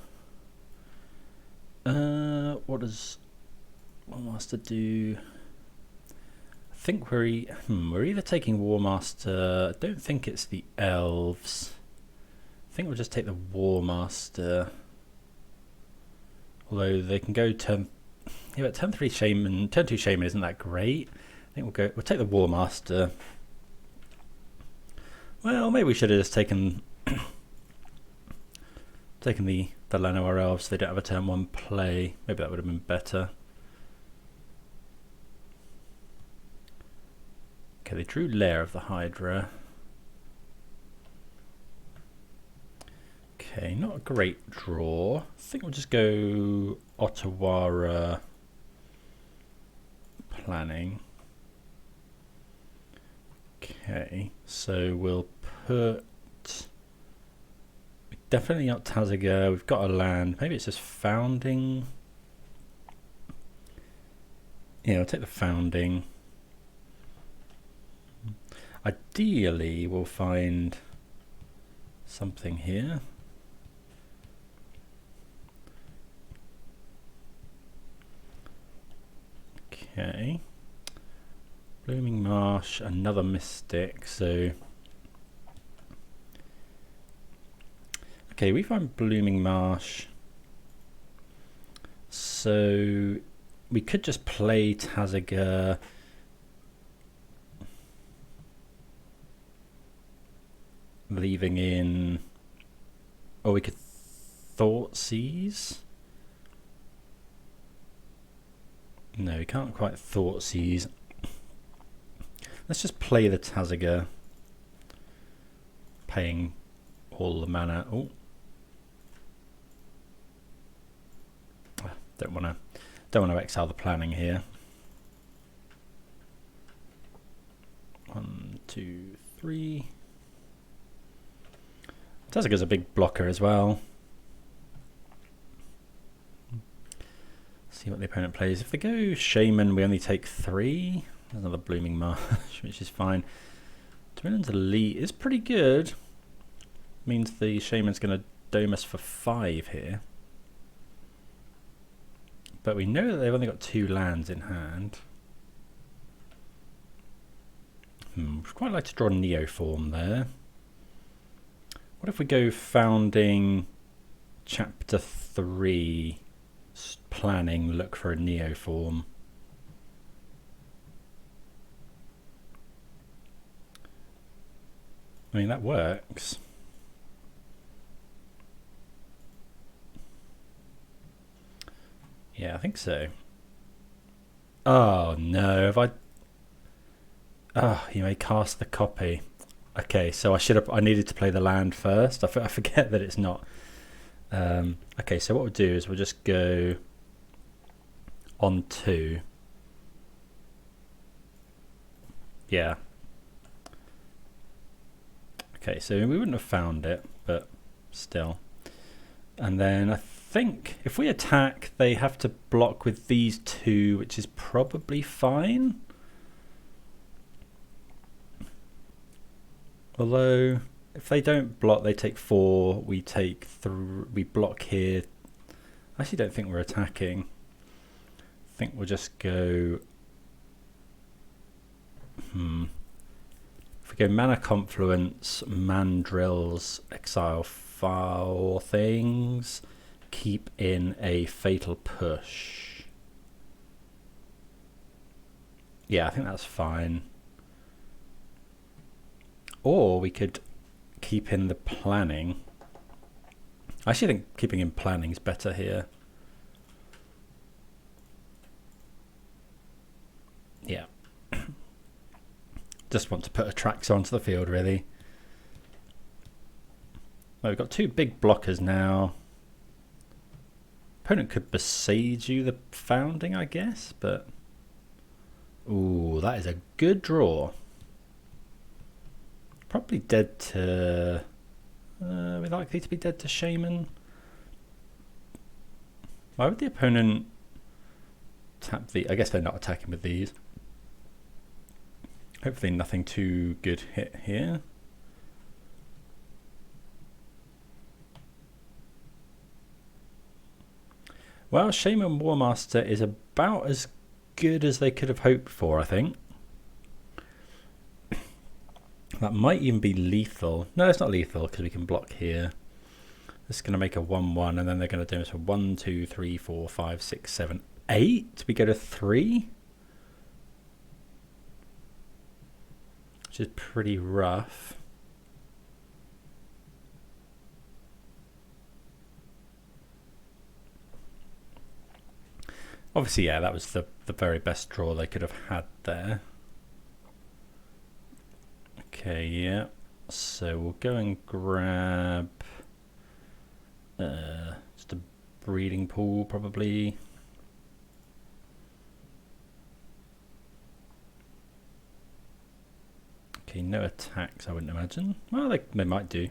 what does War Master do? I think we're either taking War Master. I don't think it's the elves. I think we'll just take the War Master. Although they can go turn, yeah, but turn 3 Shaman, turn 2 Shaman isn't that great. I think we'll take the War Master. Well, maybe we should have just taken the Llanowar Elves so they don't have a turn 1 play. Maybe that would have been better. Okay, they drew Lair of the Hydra. Okay, not a great draw. I think we'll just go Ottawara Planning. Okay, so we'll put definitely not Tazaga. We've got a land. Maybe it's just Founding. Yeah, we'll take the Founding. Ideally, we'll find something here. Okay. Blooming Marsh, another Mystic, so okay, we find Blooming Marsh, so we could just play Tazaga, leaving in, or we could Thoughtseize. No, we can't quite Thoughtseize. Let's just play the Tazaga, paying all the mana. Oh, don't want to exile the Planning here. 1, 2, 3. Tazaga's a big blocker as well. See what the opponent plays. If they go Shaman, we only take 3. There's another Blooming Marsh, which is fine. Dominion's Elite is pretty good. Means the Shaman's going to dome us for 5 here. But we know that they've only got 2 lands in hand. I'd quite like to draw Neoform there. What if we go Founding, Chapter 3, Planning, look for a Neoform? I mean, that works. Yeah, I think so. Oh no, have I... Oh, you may cast the copy. Okay, so I needed to play the land first. I forget that it's not. Okay, so what we'll do is we'll just go on 2. Yeah. Okay, so we wouldn't have found it, but still. And then I think if we attack, they have to block with these 2, which is probably fine. Although, if they don't block, they take 4, we take 3, we block here. I actually don't think we're attacking. I think we'll just go... If we go Mana Confluence, Mandrills, exile 4 things, keep in a Fatal Push. Yeah, I think that's fine. Or we could keep in the Planning. I actually think keeping in Planning is better here. Yeah. Just want to put Atraxa onto the field, really. Well, we've got 2 big blockers now. Opponent could besiege you the Founding, I guess, but... Ooh, that is a good draw. Probably dead to... we're likely to be dead to Shaman. Why would the opponent tap the... I guess they're not attacking with these. Hopefully nothing too good hit here. Well, Shaman Warmaster is about as good as they could have hoped for, I think. That might even be lethal. No, it's not lethal because we can block here. This is going to make a 1-1, and then they're going to do it for 1, 2, 3, 4, 5, 6, 7, 8. We go to 3. Which is pretty rough. Obviously, yeah, that was the very best draw they could have had there. Okay, yeah. So we'll go and grab just a breeding pool, probably. Okay, no attacks, I wouldn't imagine. Well, they might do.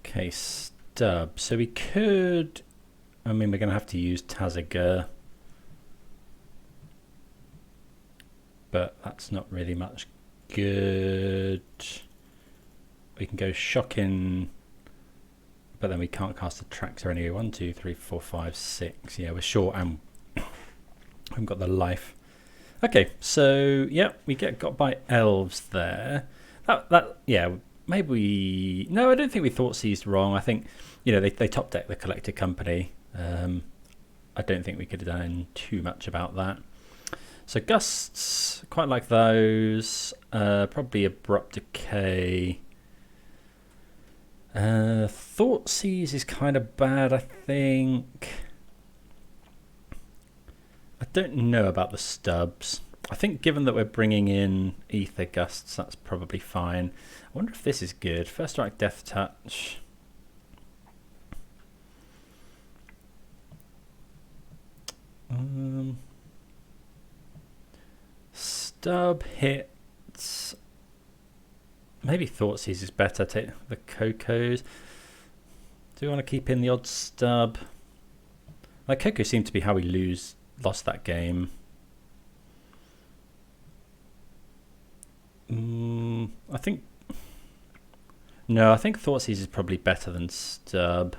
Okay, stub. So we could... I mean, we're going to have to use Tazagur. But that's not really much good. We can go shocking... But then we can't cast Atraxa anyway. 1, 2, 3, 4, 5, 6. Yeah, we're short and haven't got the life. Okay, so yeah, we got by elves there. Yeah, maybe we... No, I don't think we thought seized wrong. I think, you know, they top deck the Collected Company. I don't think we could have done too much about that. So gusts, quite like those. Probably Abrupt Decay. Thoughtseize is kind of bad, I think. I don't know about the stubs. I think given that we're bringing in Ether Gusts, that's probably fine. I wonder if this is good. First Strike, Death Touch. Stub hits. Maybe Thoughtseize is better. Take the Cocos. Do we want to keep in the odd stub? Like Coco seemed to be how we lost that game. I think... No, I think Thoughtseize is probably better than stub.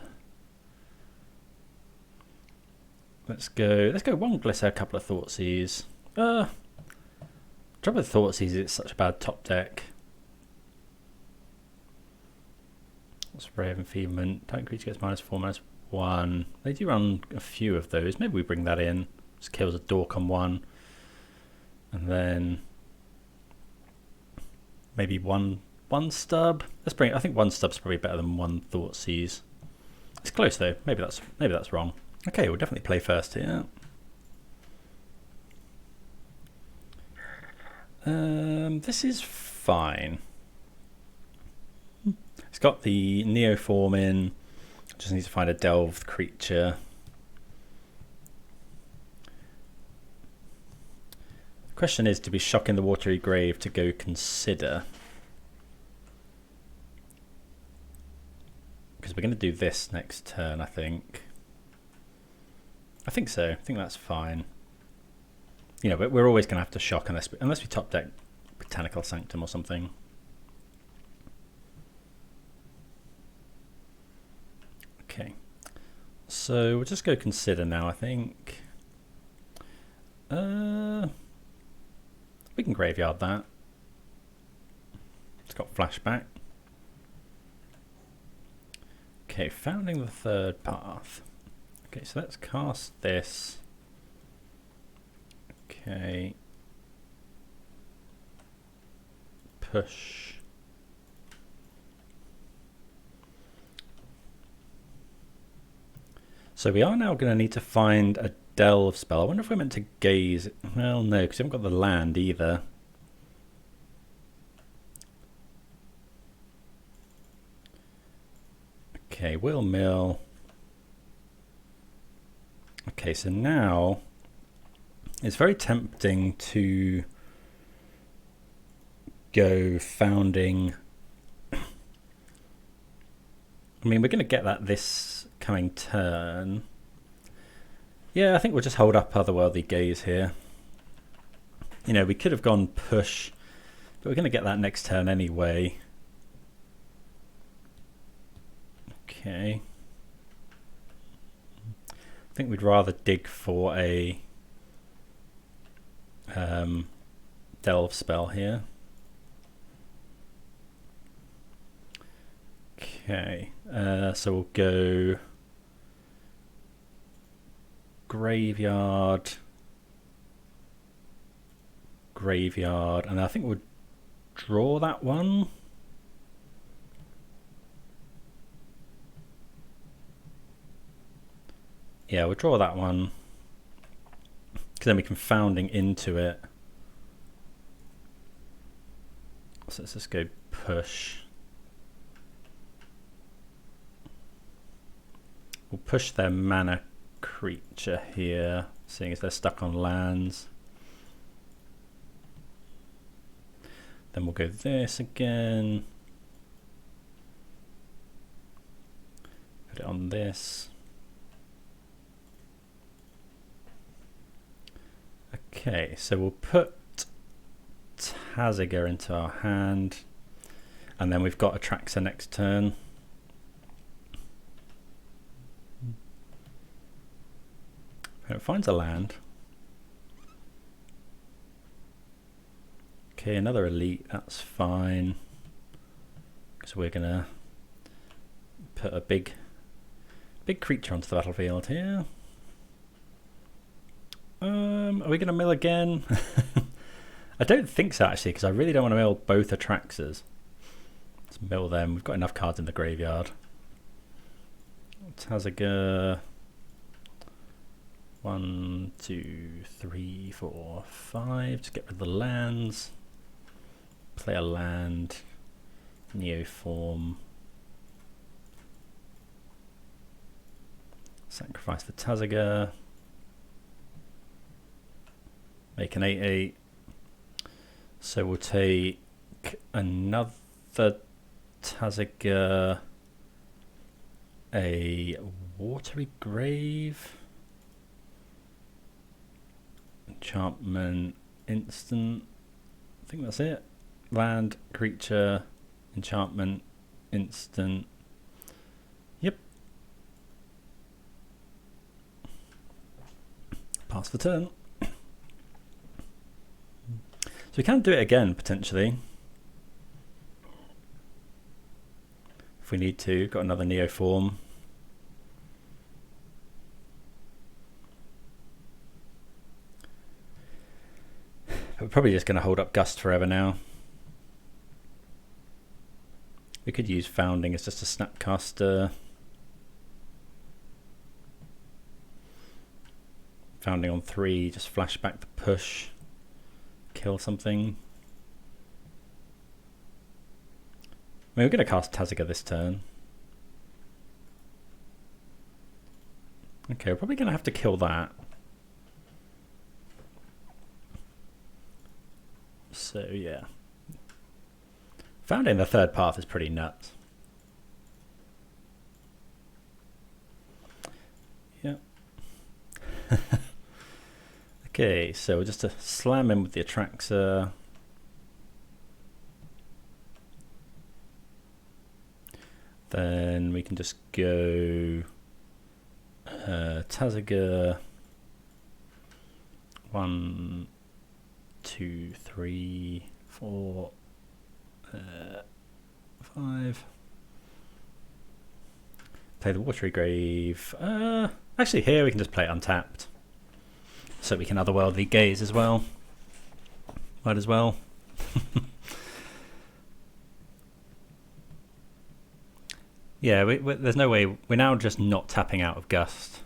Let's go 1 Glitter, a couple of Thoughtseize. Trouble with Thoughtseize, it's such a bad top deck. Spray of Enfeeblement. Target creature gets -4/-1. They do run a few of those. Maybe we bring that in. Just kills a dork on 1. And then maybe one stub. Let's bring it. I think 1 stub's probably better than 1 Thoughtseize. It's close though. Maybe that's wrong. Okay, we'll definitely play first here. This is fine. It's got the Neoform in. Just need to find a delved creature. The question is, do we shock in the Watery Grave to go consider? Because we're going to do this next turn, I think. I think so. I think that's fine. You know, but we're always going to have to shock unless we top deck Botanical Sanctum or something. Okay, so we'll just go consider now, I think. We can graveyard that. It's got flashback. Okay, Founding the Third Path. Okay, so let's cast this. Okay. Push. So we are now going to need to find a delve spell. I wonder if we're meant to gaze. Well, no, because we haven't got the land either. Okay, will mill. Okay, so now it's very tempting to go founding. I mean, we're going to get that this coming turn. Yeah, I think we'll just hold up Otherworldly Gaze here. You know, we could have gone push, but we're going to get that next turn anyway. Okay. I think we'd rather dig for a delve spell here. Okay, so we'll go graveyard, and I think we'll draw that one. Yeah, we'll draw that one, because then we can founding into it. So let's just go push. We'll push their mana creature here, seeing as they're stuck on lands. Then we'll go this again. Put it on this. Okay, so we'll put Taziga into our hand, and then we've got Atraxa next turn. It finds a land. Okay, another elite, that's fine. So we're gonna put a big creature onto the battlefield here. Are we gonna mill again? I don't think so actually, because I really don't want to mill both Atraxas. Let's mill them. We've got enough cards in the graveyard. Taziga. 1, 2, 3, 4, 5. Just get rid of the lands. Play a land. Neoform. Sacrifice for Taziga. Make an 8/8. So we'll take another Taziga. A Watery Grave. Enchantment, instant. I think that's it. Land, creature, enchantment, instant. Yep. Pass the turn. So we can do it again potentially if we need to. Got another Neoform. We're probably just going to hold up Gust forever now. We could use Founding as just a Snapcaster. Founding on 3, just flash back the push. Kill something. I mean, we're going to cast Taziga this turn. Okay, we're probably going to have to kill that. So yeah, founding the third path is pretty nuts. Yeah. Okay, so we'll just slam in with the Atraxa. Then we can just go Taziga. 1, 2, 3, 4, 5. Play the Watery Grave. Actually, here we can just play it untapped, so we can Otherworldly Gaze as well. Might as well. Yeah, there's no way. We're now just not tapping out of Gust.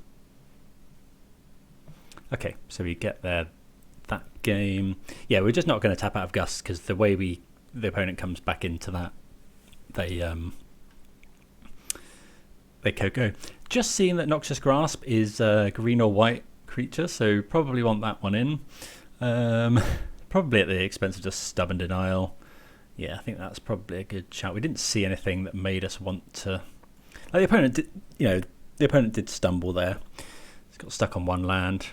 Okay, so we get there that game. Yeah, we're just not going to tap out of Gust because the way the opponent comes back into that, they go. Just seeing that Noxious Grasp is a green or white creature, so probably want that one in. Probably at the expense of just Stubborn Denial. Yeah, I think that's probably a good shout. We didn't see anything that made us want to. Like the opponent did, the opponent did stumble there. He's got stuck on one land.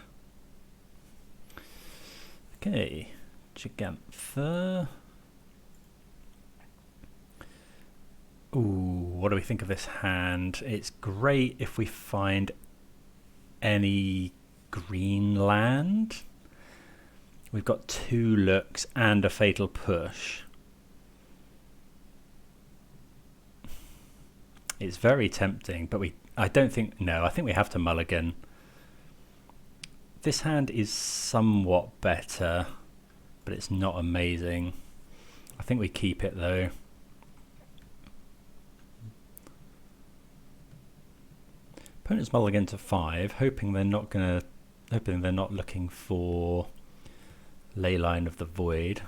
Okay, Gigantha. Ooh, what do we think of this hand? It's great if we find any green land. We've got 2 looks and a Fatal Push. It's very tempting, but I think we have to mulligan. This hand is somewhat better, but it's not amazing. I think we keep it though. Opponent's mulligan to 5, hoping they're not looking for Leyline of the Void.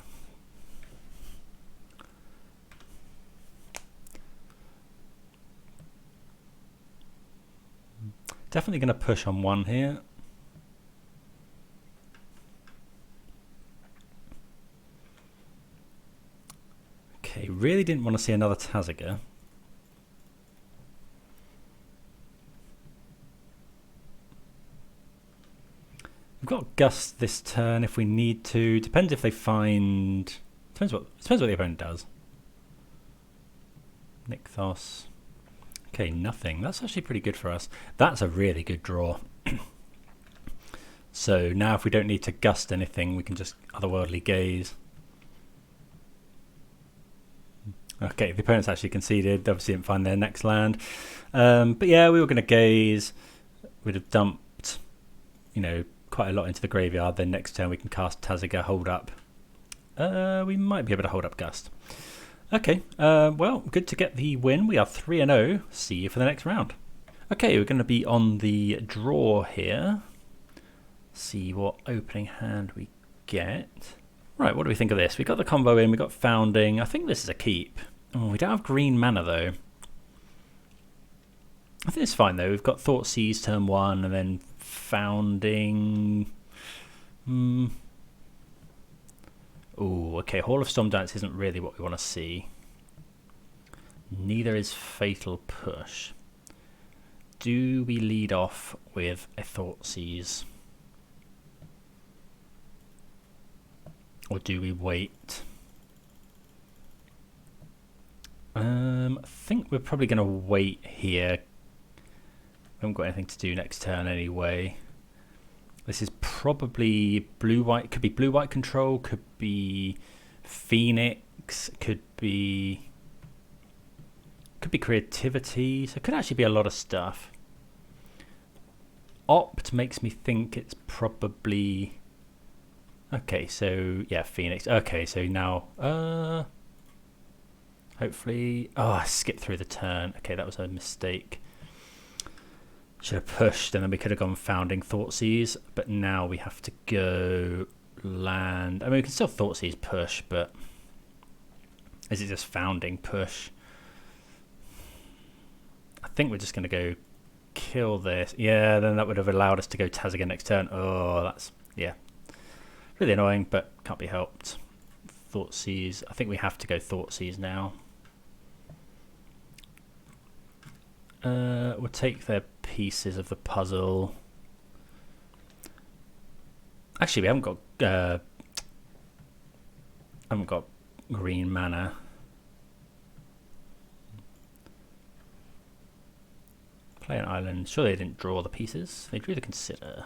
Definitely going to push on 1 here. Okay, really didn't want to see another Taziger. We've got Gust this turn if we need to. Depends if they find. Depends what the opponent does. Nykthos. Okay, nothing. That's actually pretty good for us. That's a really good draw. So now if we don't need to Gust anything, we can just Otherworldly Gaze. Okay, the opponent's actually conceded. They obviously didn't find their next land. But yeah, we were going to Gaze. We'd have dumped, quite a lot into the graveyard. Then next turn we can cast Taziger, hold up. We might be able to hold up Gust. Okay, well, good to get the win. We are 3-0. See you for the next round. Okay, we're going to be on the draw here. See what opening hand we get. Right, what do we think of this? We got the combo in, we got Founding. I think this is a keep. Oh, we don't have green mana though. I think it's fine though. We've got Thoughtseize turn 1 and then Founding. Oh, okay. Hall of Storm Dance isn't really what we want to see. Neither is Fatal Push. Do we lead off with a Thoughtseize? Or do we wait? I think we're probably going to wait here. We haven't got anything to do next turn anyway. This is probably blue-white. Could be blue-white control. Could be Phoenix. Could be creativity. So it could actually be a lot of stuff. Opt makes me think it's probably. Okay, so yeah, Phoenix. Okay, so now hopefully. Oh, I skipped through the turn. Okay, that was a mistake. Should have pushed and then we could have gone Founding Thoughtseize, but now we have to go land. I mean, we can still Thoughtseize push, but is it just Founding push? I think we're just going to go kill this. Yeah, then that would have allowed us to go Taziger next turn. Oh, that's, yeah, really annoying, but can't be helped. Thoughtseize. I think we have to go Thoughtseize now. We'll take their pieces of the puzzle. Actually, we haven't got green mana. Play an island. Sure, they didn't draw the pieces. They drew the consider.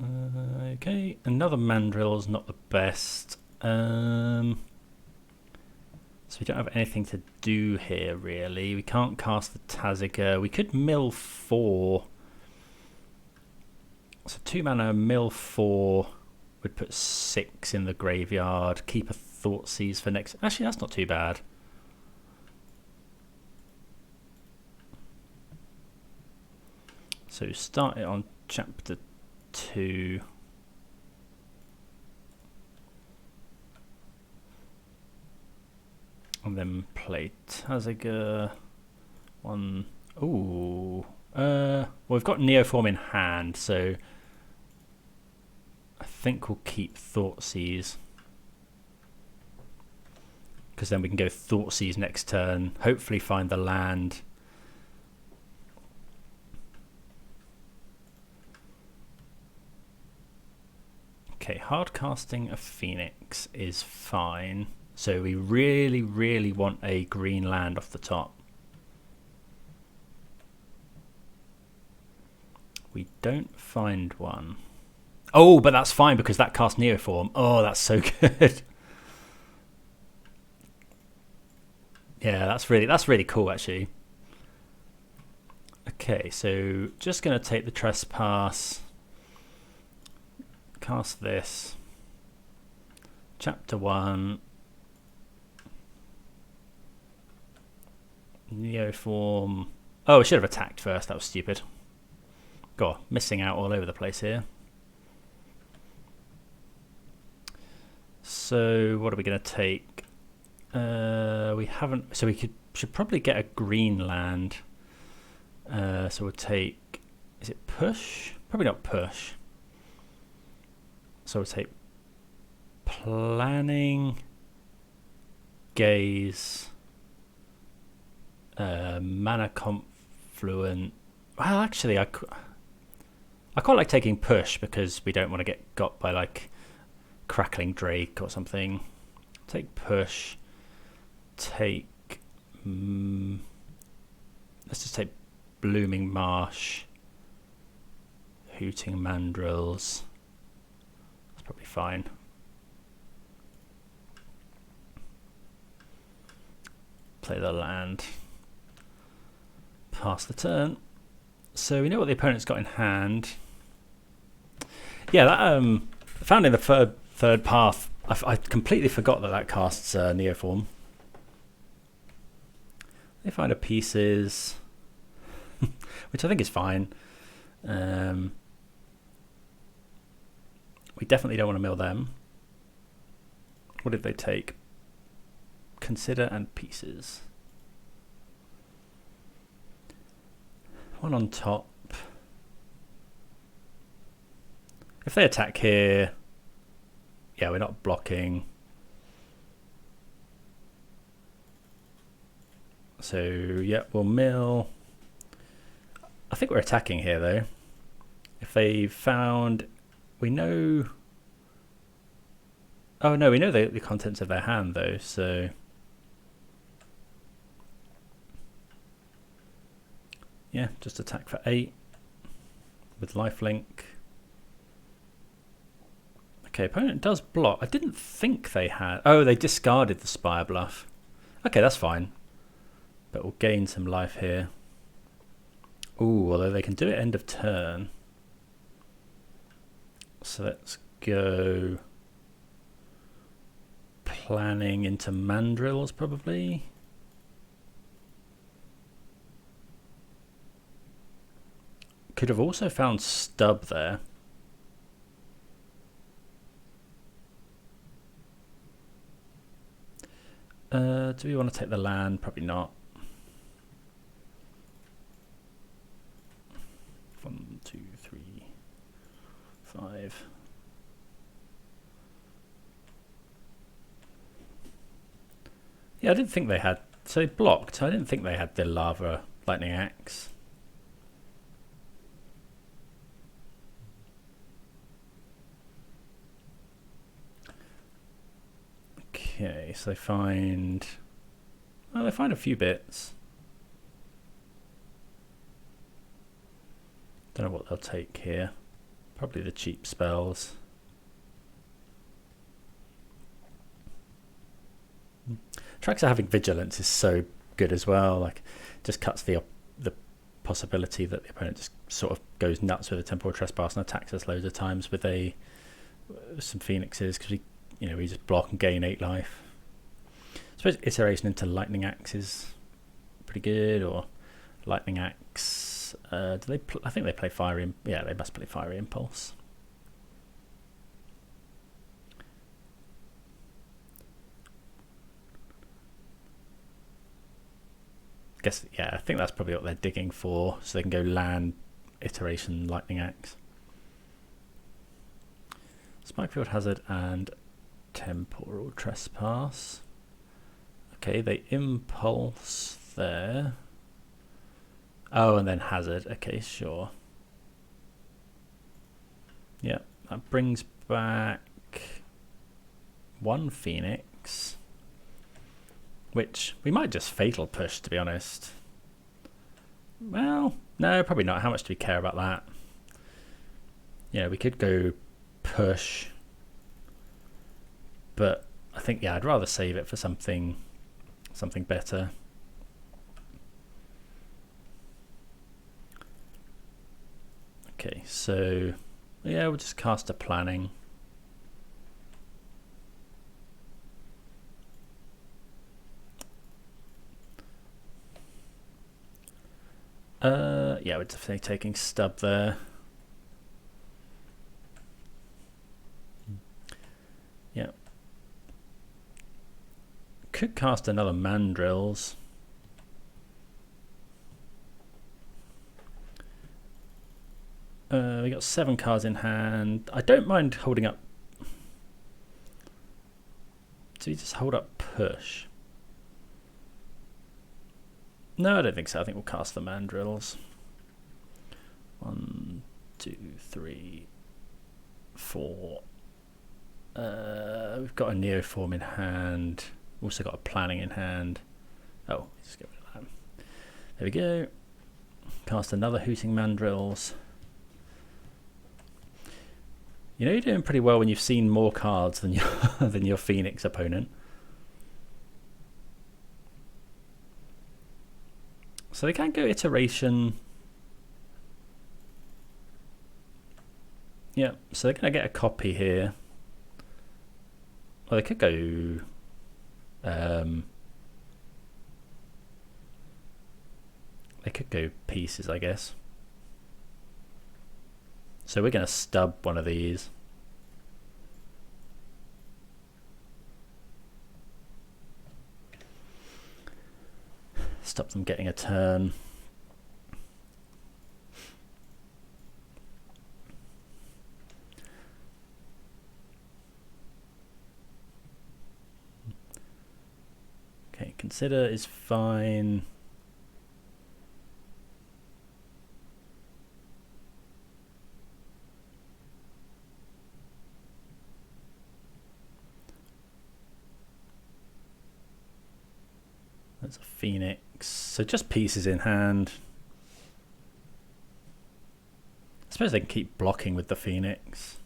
Okay, another Mandrill's not the best. So we don't have anything to do here, really. We can't cast the Taziger. We could mill 4. So 2 mana, mill 4 would put 6 in the graveyard. Keep a Thoughtseize for next. Actually, that's not too bad. So start it on chapter 2. And then play Tazaga. 1. Ooh. Well, we've got Neoform in hand, so I think we'll keep Thoughtseize. Because then we can go Thoughtseize next turn, hopefully find the land. Okay, hard casting a Phoenix is fine. So we really, really want a green land off the top. We don't find one. Oh, but that's fine because that casts Neoform. Oh, that's so good. Yeah, that's really cool actually. Okay, so just gonna take the trespass. Cast this. Chapter 1. Neoform. Oh, I should have attacked first. That was stupid. God, missing out all over the place here. So what are we going to take? We haven't. So we should probably get a green land. So we'll take. Is it push? Probably not push. So we'll take planning, gaze, mana confluent. Well, actually, I quite like taking push because we don't want to get got by like crackling drake or something. Take push. Take. Let's just take blooming marsh. Hooting mandrills. That's probably fine. Play the land. Pass the turn. So we know what the opponent's got in hand. Yeah, that found in the third path. I completely forgot that casts Neoform. They find a pieces, which I think is fine. We definitely don't want to mill them. What did they take? Consider and pieces. One on top. If they attack here, yeah, we're not blocking. So, yeah, we'll mill. I think we're attacking here, though. If they found... We know... Oh, no, we know the contents of their hand, though, so... Yeah, just attack for 8 with lifelink. Okay, opponent does block. I didn't think they had... Oh, they discarded the Spire Bluff. Okay, that's fine. But we'll gain some life here. Ooh, although they can do it end of turn. So let's go... Planning into mandrills, probably. Could have also found stub there. Do we want to take the land? Probably not. 1, 2, 3, 5. Yeah, I didn't think they had. So they blocked. I didn't think they had the lava lightning axe. Okay, so they find... Well, they find a few bits. Don't know what they'll take here. Probably the cheap spells. Atraxa having vigilance is so good as well. Like, just cuts the possibility that the opponent just sort of goes nuts with a temporal trespass and attacks us loads of times with some phoenixes, because we just block and gain 8 life. I suppose iteration into lightning axe is pretty good, or lightning axe Impulse. Do they? I think they play Fiery. Yeah, they must play Fiery Impulse. Guess, yeah, I think that's probably what they're digging for, so they can go land, Iteration, Lightning Axe. Spikefield Hazard and Temporal Trespass. Okay, they Impulse there. Oh, and then Hazard. Okay, sure. Yeah, that brings back one Phoenix, which we might just Fatal Push, to be honest. Well, no, probably not. How much do we care about that? Yeah, we could go push, but I think, yeah, I'd rather save it for something better. Okay, so yeah, we'll just cast a Planning. Yeah, we're definitely taking Stub there. Yeah. Could cast another Mandrills. We got 7 cards in hand. I don't mind holding up. Do we just hold up push? No, I don't think so. I think we'll cast the Mandrills. 1, 2, 3, 4. We've got a Neoform in hand. Also got a Planning in hand. Oh, let's get rid of that. There we go. Cast another Hooting Mandrills. You know you're doing pretty well when you've seen more cards than your than your Phoenix opponent. So they can go Iteration. Yeah, so they're going to get a copy here. Well, they could go... they could go Pieces, I guess. So we're going to stub one of these. Stop them getting a turn. Okay, consider is fine. That's a Phoenix. So just Pieces in hand. I suppose they can keep blocking with the Phoenix.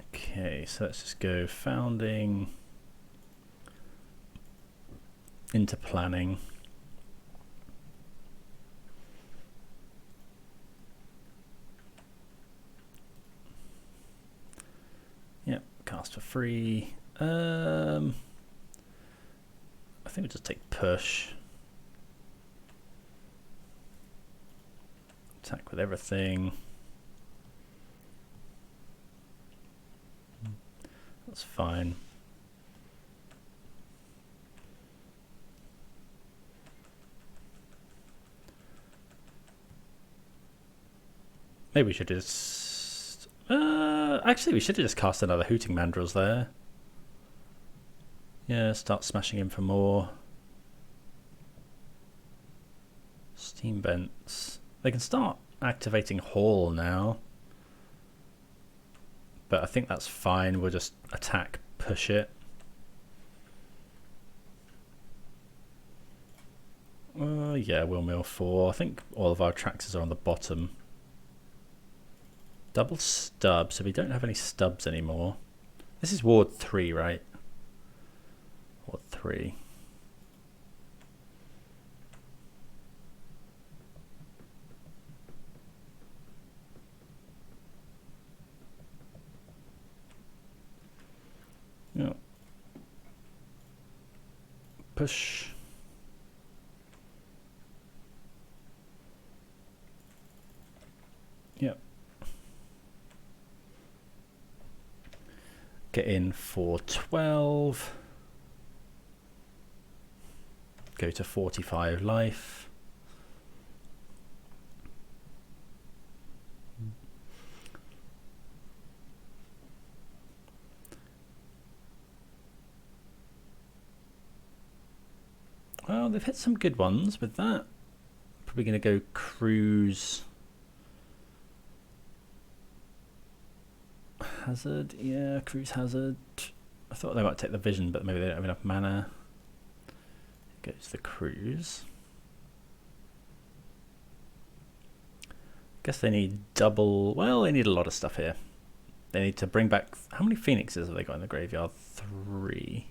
Okay, so let's just go Founding into Planning. Yep, cast for free. I think we'll just take Push. Attack with everything. That's fine. Maybe we should just... actually, we should have just cast another Hooting Mandrills there. Yeah, start smashing in for more. Steam Vents. They can start activating Hall now. But I think that's fine. We'll just attack, push it. Yeah, we'll mill 4. I think all of our Atraxas are on the bottom. Double stub, so we don't have any stubs anymore. This is Ward 3, right? Ward 3. Yeah. Push. lock it in for 12. Go to 45 life. Well, they've hit some good ones with that. Probably going to go cruise. Hazard, yeah, cruise hazard. I thought they might take the vision, but maybe they don't have enough mana. Goes the cruise. Guess they need double. Well, they need a lot of stuff here. They need to bring back. How many phoenixes have they got in the graveyard? 3.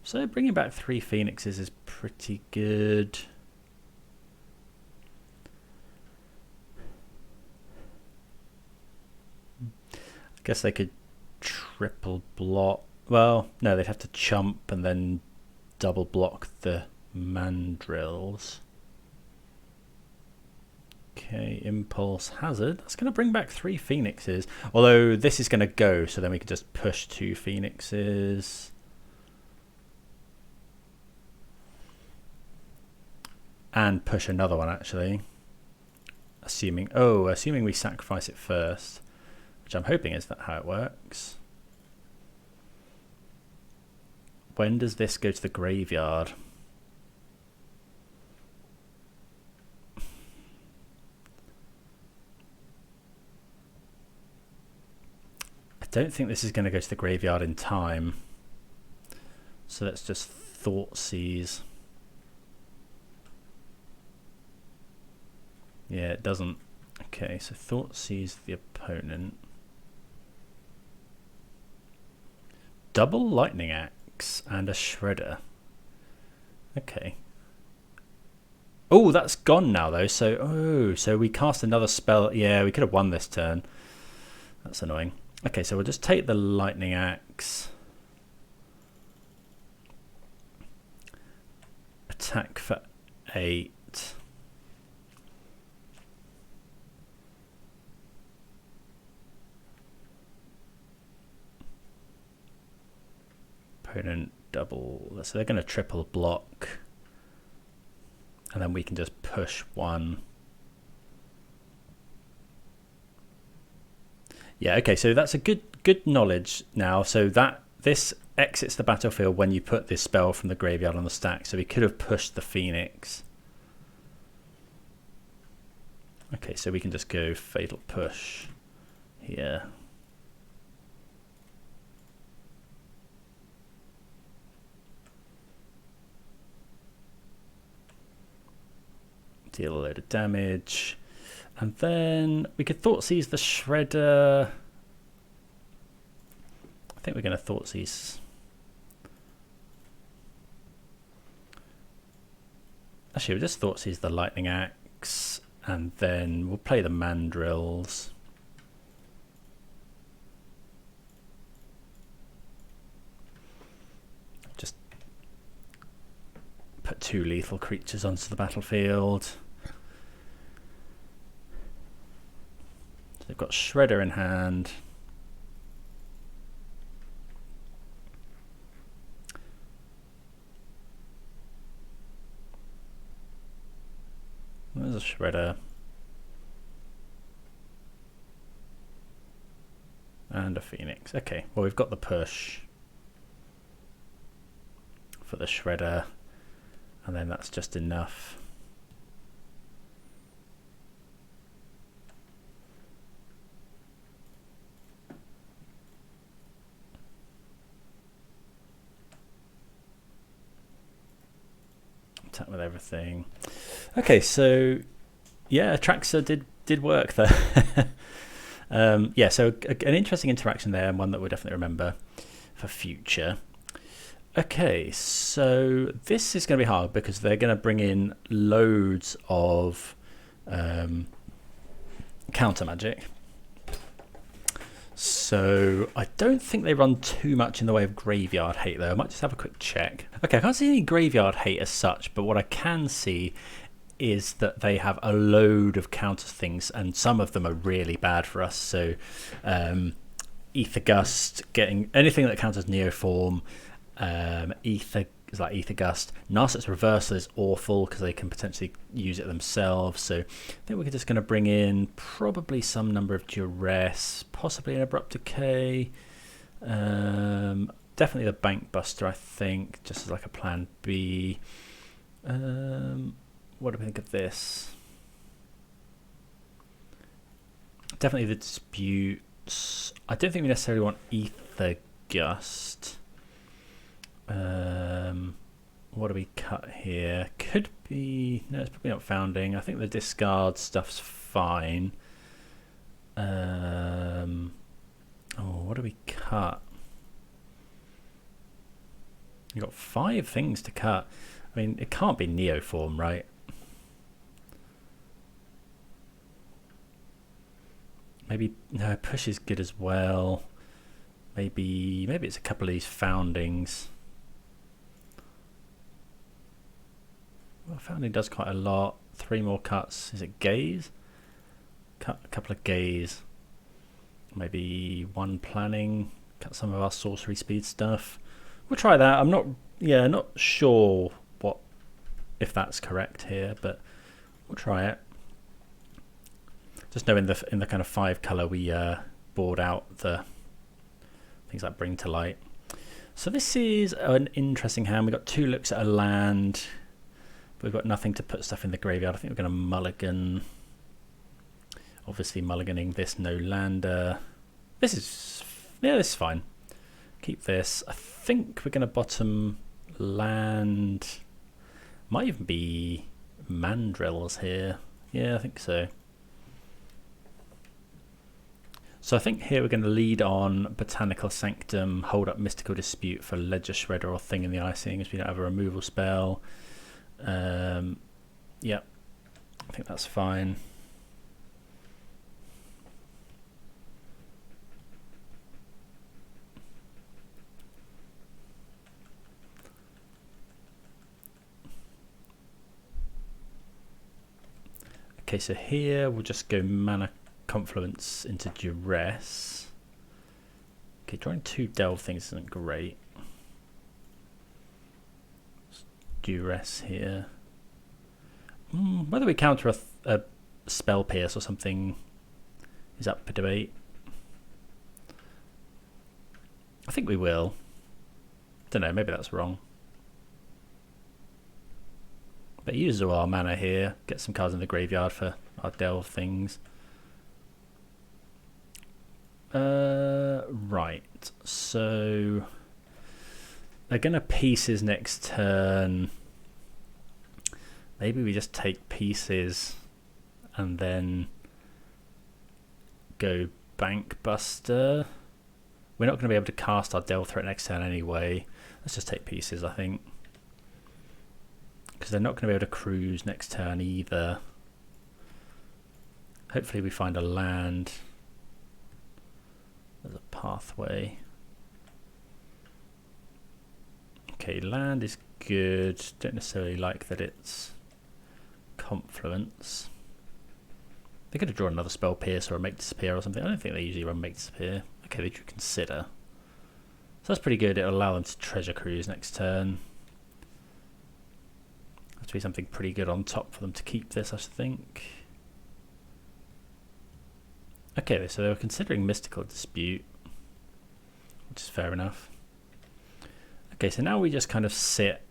So bringing back 3 phoenixes is pretty good. I guess they could triple block. Well, no, they'd have to chump and then double block the mandrills. Okay, impulse hazard. That's going to bring back 3 phoenixes. Although this is going to go, so then we could just push 2 phoenixes. And push another one, actually. Assuming we sacrifice it first. Which I'm hoping is that how it works. When does this go to the graveyard? I don't think this is going to go to the graveyard in time. So let's just Thoughtseize. Yeah, it doesn't. Okay, so Thoughtseize the opponent. Double lightning axe and a shredder. Okay. Oh, that's gone now though. So we cast another spell. Yeah, we could have won this turn. That's annoying. Okay, so we'll just take the lightning axe. Attack for 8. Opponent double. So they're going to triple block. And then we can just push 1. Yeah, okay, so that's a good knowledge now. So that this exits the battlefield when you put this spell from the graveyard on the stack. So we could have pushed the Phoenix. Okay, so we can just go Fatal Push here. Deal a load of damage. And then we could Thoughtseize the Shredder. I think we're going to Thoughtseize. Actually, we'll just Thoughtseize the Lightning Axe. And then we'll play the Mandrills. Just put 2 lethal creatures onto the battlefield. They've got Shredder in hand. There's a Shredder. And a Phoenix. Okay, well we've got the push for the Shredder. And then that's just enough. Attack with everything. Okay, so yeah, Atraxa did work there. Yeah, so an interesting interaction there, and one that we'll definitely remember for future. Okay, so this is going to be hard because they're going to bring in loads of counter magic. So I don't think they run too much in the way of graveyard hate though. I might just have a quick check. Okay, I can't see any graveyard hate as such, but what I can see is that they have a load of counter things, and some of them are really bad for us. So Ether Gust, getting anything that counts as Neoform. Ether is like Ether Gust. Narset's Reversal is awful because they can potentially use it themselves. So I think we're just going to bring in probably some number of Duress, possibly an Abrupt Decay. Definitely the Bank Buster, I think, just as like a plan B. What do we think of this? Definitely the Disputes. I don't think we necessarily want Ether Gust. What do we cut here? Could be... No, it's probably not Founding. I think the discard stuff's fine. Oh, what do we cut? You've got 5 things to cut. I mean, it can't be Neoform, right? Maybe... No, Push is good as well. Maybe it's a couple of these Foundings. Well, Founding does quite a lot. 3 more cuts. Is it Gaze? Cut a couple of Gaze. Maybe 1 Planning. Cut some of our sorcery speed stuff. We'll try that. I'm not sure if that's correct here, but we'll try it. Just know in the kind of 5 color we board out the things like Bring to Light. So this is an interesting hand. We've got 2 looks at a land. But we've got nothing to put stuff in the graveyard. I think we're going to mulligan. Obviously mulliganing this no lander. This is fine. Keep this. I think we're going to bottom land. Might even be Mandrills here. Yeah, I think so. So I think here we're going to lead on Botanical Sanctum, hold up Mystical Dispute for Ledger Shredder or Thing in the Icing, as we don't have a removal spell. Yeah, I think that's fine. Okay, so here we'll just go Mana Confluence into Duress. Okay, drawing 2 Delve things isn't great. Duress here. Whether we counter a Spell Pierce or something is up for debate. I think we will. Don't know, maybe that's wrong. But use all our mana here, get some cards in the graveyard for our Delve things. Right, so they're going to Pieces next turn. Maybe we just take Pieces and then go Bank Buster. We're not going to be able to cast our Delve Threat next turn anyway. Let's just take Pieces, I think. Because they're not going to be able to cruise next turn either. Hopefully we find a land. There's a pathway. Okay, land is good. Don't necessarily like that it's Confluence. They could have drawn another Spell Pierce or a Make Disappear or something. I don't think they usually run Make Disappear. Okay, they drew Consider. So that's pretty good. It'll allow them to Treasure Cruise next turn. Has to be something pretty good on top for them to keep this, I think. Okay, so they were considering Mystical Dispute, which is fair enough. Okay, so now we just kind of sit,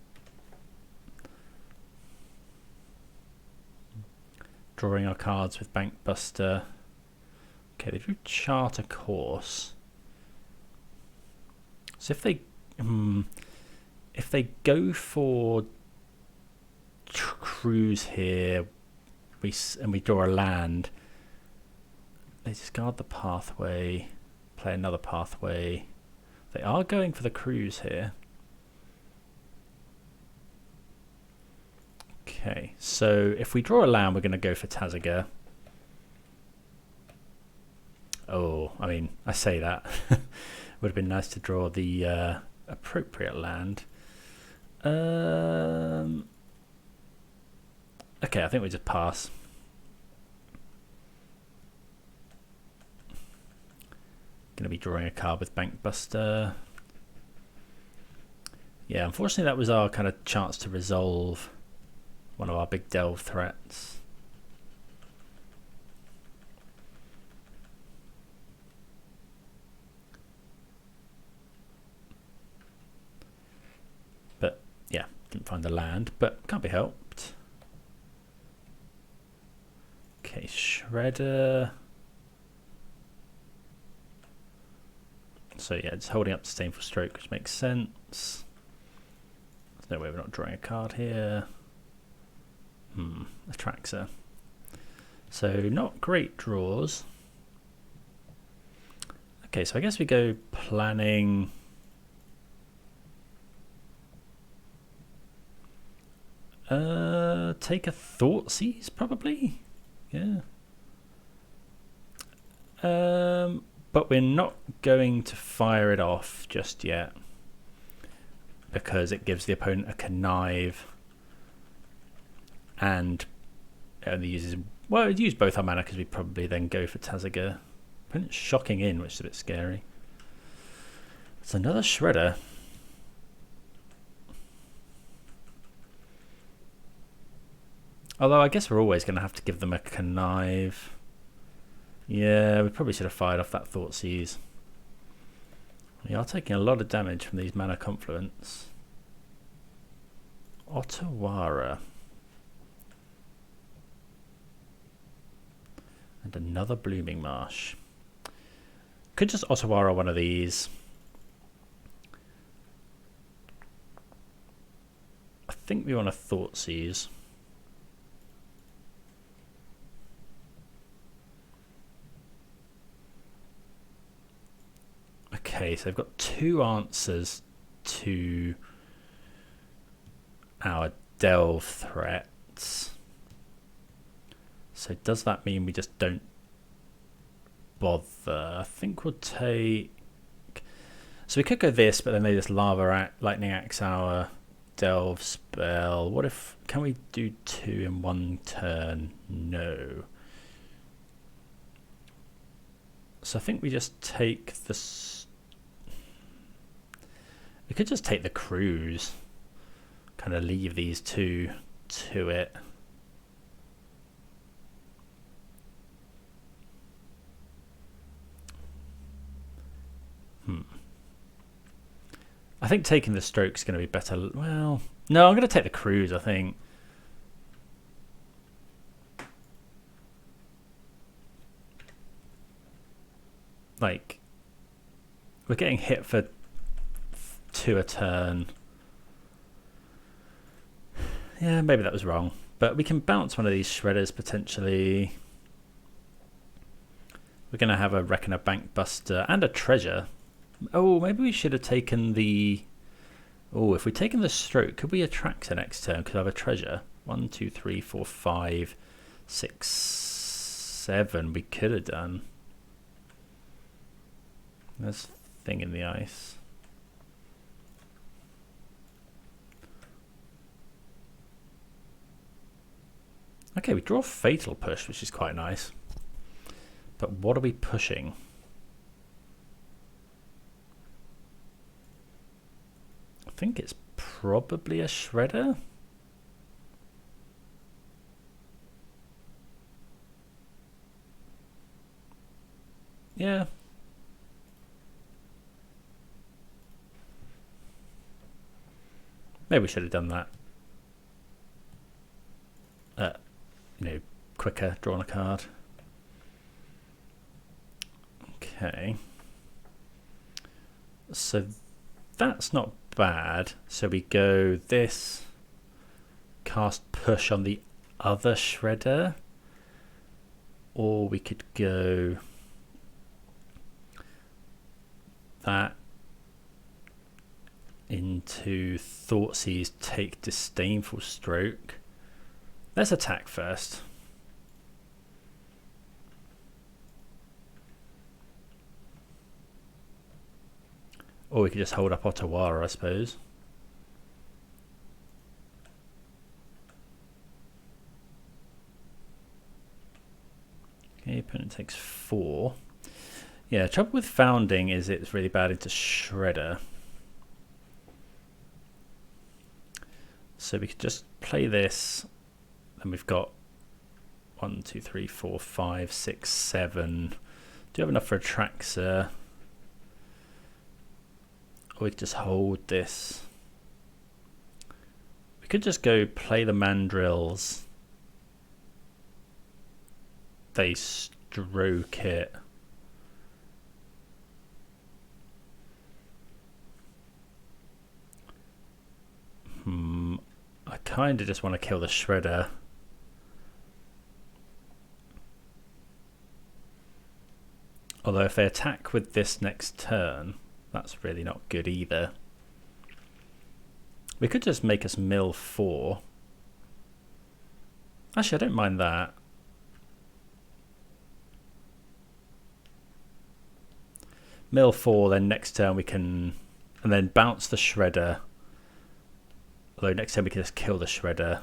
drawing our cards with Bank Buster. Okay, they drew Chart a Course. So if they go for Cruise here, and we draw a land, they discard the pathway, play another pathway. They are going for the Cruise here. Okay, so if we draw a land, we're going to go for Tazaga. Oh, I mean, I say that. Would have been nice to draw the appropriate land. Okay, I think we just pass. Going to be drawing a card with Bankbuster. Yeah, unfortunately that was our kind of chance to resolve one of our big delve threats. But yeah, didn't find the land, but can't be helped. Okay, Shredder. So yeah, just holding up Disdainful Stroke, which makes sense. There's no way we're not drawing a card here. Atraxa. So not great draws. Okay, so I guess we go planning. Take a Thoughtseize probably. Yeah. But we're not going to fire it off just yet because it gives the opponent a connive and it only uses, well, it used both our mana because we probably then go for Tazaga. Opponent's shocking in, which is a bit scary. It's another Shredder. Although I guess we're always going to have to give them a connive. Yeah, we probably should have fired off that Thoughtseize. We are taking a lot of damage from these mana confluence. Otawara. And another Blooming Marsh. Could just Otawara one of these. I think we want a Thoughtseize. Okay, so I've got two answers to our delve threats. So does that mean we just don't bother? I think we'll take... So we could go this, but then they just Lightning Axe our delve spell. What if... Can we do 2 in 1 turn? No. So I think we just take the... We could just take the cruise. Kind of leave these two to it. I think taking the stroke's going to be better. Well, no, I'm going to take the cruise, I think. Like, we're getting hit for 2 a turn. Yeah, maybe that was wrong. But we can bounce one of these Shredders potentially. We're going to have a Reckoner, Bankbuster, and a Treasure. Oh, maybe we should have taken the... Oh, if we'd taken the stroke, could we Atraxa next turn? Could I have a Treasure? 1, 2, 3, 4, 5, 6, 7. We could have done. There's a thing in the ice. Okay, we draw Fatal Push, which is quite nice. But what are we pushing? I think it's probably a Shredder. Yeah. Maybe we should have done that. You know, quicker, drawn a card. Okay. So that's not bad. So we go this, cast push on the other Shredder, or we could go that into Thoughtseize, take Disdainful Stroke. Let's attack first. Or we could just hold up Otawara, I suppose. Okay, opponent takes 4. Yeah, trouble with founding is it's really bad into shredder. So we could just play this, and we've got 1, 2, 3, 4, 5, 6, 7. Do you have enough for Atraxa? Or we could just hold this. We could just go play the mandrills. They stroke it. I kind of just want to kill the shredder. Although if they attack with this next turn, that's really not good either. We could just make us mill 4. Actually, I don't mind that. Mill 4, then next turn we can... And then bounce the shredder. Although next turn we can just kill the shredder.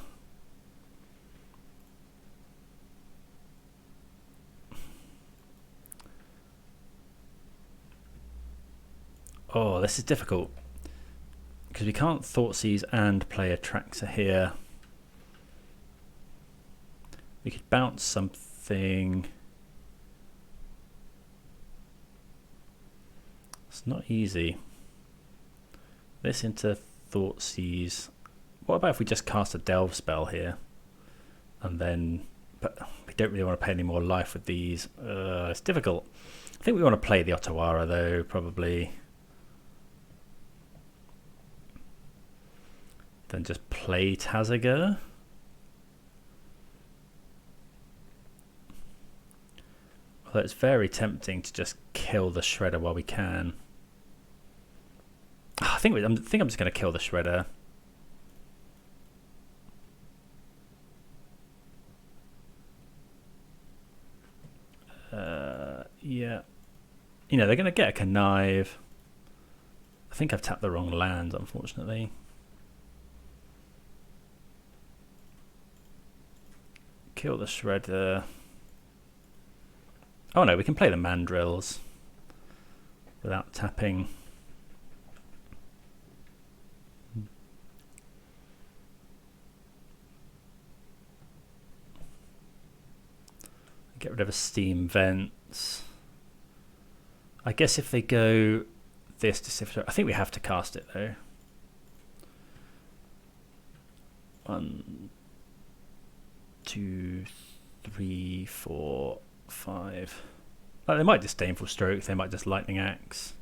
Oh, this is difficult. Because we can't Thoughtseize and play Atraxa here. We could bounce something. It's not easy. This into Thoughtseize. What about if we just cast a Delve spell here? And then... But we don't really want to pay any more life with these. It's difficult. I think we want to play the Otawara though, probably. Then just play Tazaga. Although it's very tempting to just kill the shredder while we can. Oh, I think I'm just going to kill the shredder. Yeah. You know, they're going to get a connive. I think I've tapped the wrong land, unfortunately. Kill the shredder. Oh no, we can play the mandrills without tapping. Get rid of a steam vents. I guess if they go this to I think we have to cast it though. 1, 2, 3, 4, 5. Like they might disdainful stroke, they might just lightning axe.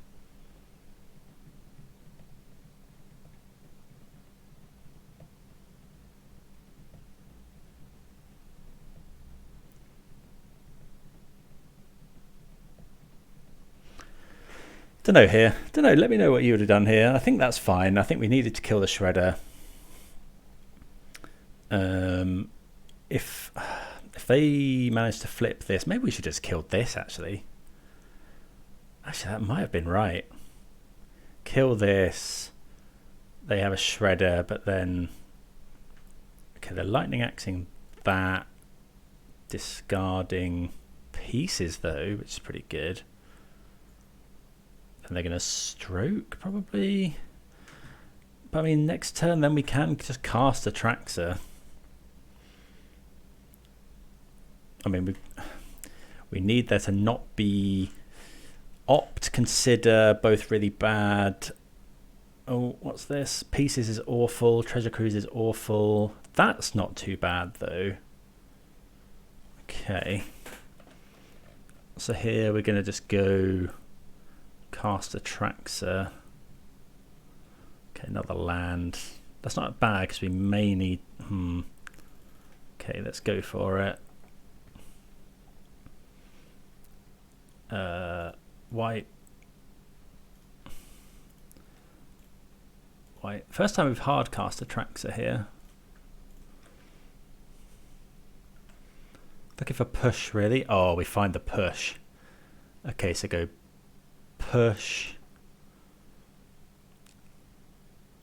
Don't know here. Don't know. Let me know what you would have done here. I think that's fine. I think we needed to kill the shredder. If they manage to flip this, maybe we should just kill this. Actually, that might have been right. Kill this. They have a shredder, but then okay, they're lightning axing that, discarding pieces though, which is pretty good. And they're going to stroke, probably. But I mean, next turn, then we can just cast Atraxa. I mean, we need there to not be opt, consider, both really bad. Oh, what's this? Pieces is awful. Treasure Cruise is awful. That's not too bad, though. Okay. So here we're going to just go... Cast Atraxa. Okay, another land. That's not bad because we may need... Okay, let's go for it. White. First time we've hard cast Atraxa here. Looking for push, really. Oh, we find the push. Okay, so go... push.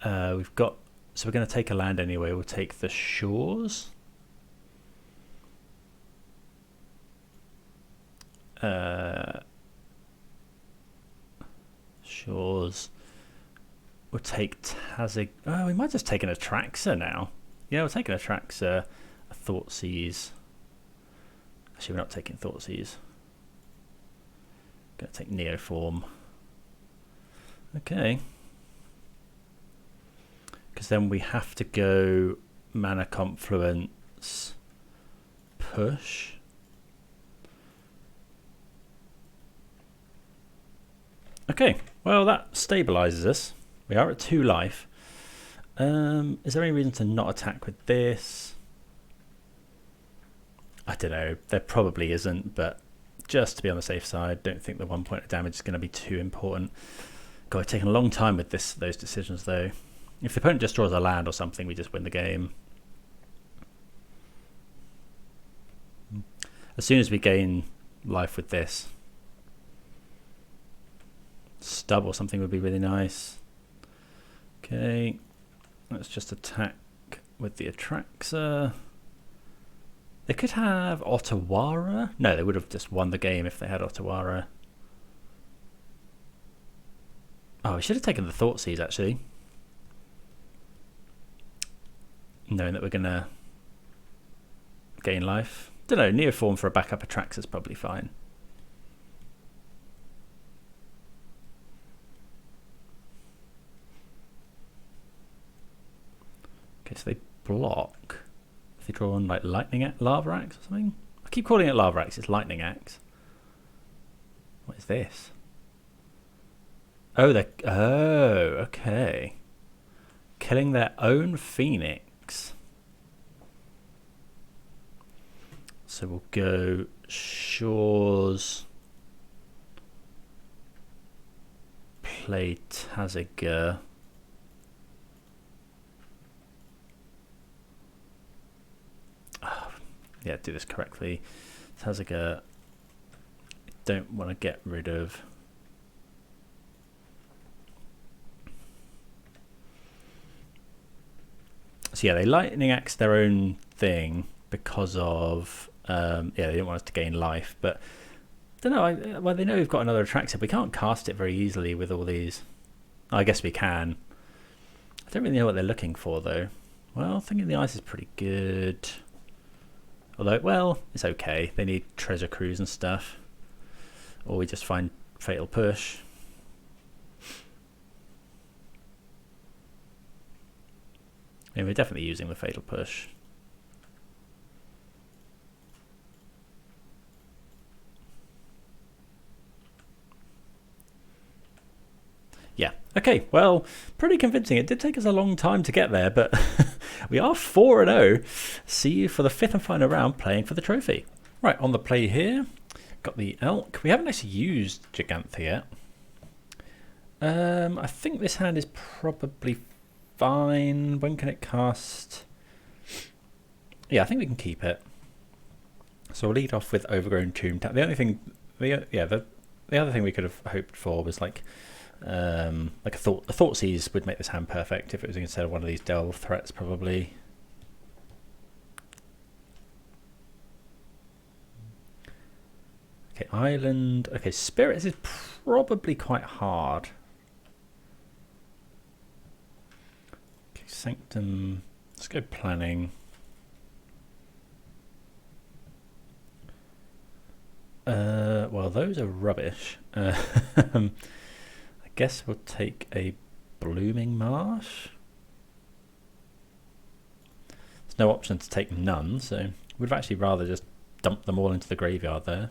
We've got, so we're going to take a land anyway. We'll take the shores. Shores. We'll take Tazig. Oh, we might just take an Atraxa now. Yeah, we'll take an Atraxa. A Thoughtseize. Actually, we're not taking Thoughtseize. Gonna take Neoform. Okay. Because then we have to go Mana Confluence, push. Okay, well that stabilizes us. We are at 2 life. Is there any reason to not attack with this? I don't know. There probably isn't, but just to be on the safe side, don't think the 1 point of damage is going to be too important. God, it's taken a long time with those decisions though. If the opponent just draws a land or something, we just win the game. As soon as we gain life with this, stub or something would be really nice. Okay, let's just attack with the Atraxa. They could have Otawara. No, they would have just won the game if they had Otawara. Oh, we should have taken the Thoughtseize actually. Knowing that we're going to gain life. Don't know, Neoform for a backup Atraxa is probably fine. Okay, so they block. If they draw on like Lava Axe or something. I keep calling it Lava Axe, it's Lightning Axe. What is this? Oh, okay. Killing their own Phoenix. So we'll go Shores. Play Taziger. Yeah, do this correctly. Taziger. Don't want to get rid of. So yeah, they Lightning Axe their own thing because of yeah, they didn't want us to gain life, but I don't know. Well, they know we've got another Atraxa. We can't cast it very easily with all these. Oh, I guess we can. I don't really know what they're looking for though. Well, Thinking the Ice is pretty good. Although, well, it's okay. They need Treasure Cruise and stuff, or we just find Fatal Push. Yeah, we're definitely using the Fatal Push. Yeah, okay, well, pretty convincing. It did take us a long time to get there, but we are 4-0. See you for the 5th and final round playing for the trophy. Right, on the play here, got the Elk. We haven't actually used Gigantha yet. I think this hand is probably fine. When can it cast? Yeah, I think we can keep it. So we'll lead off with Overgrown Tomb. The only thing, the other thing we could have hoped for was like a Thoughtseize would make this hand perfect if it was instead of one of these Delve threats, probably. Okay, Island. Okay, Spirits is probably quite hard. Okay, Sanctum. Let's go Planning. Well, those are rubbish. I guess we'll take a Blooming Marsh. There's no option to take none, so we'd actually rather just dump them all into the graveyard there.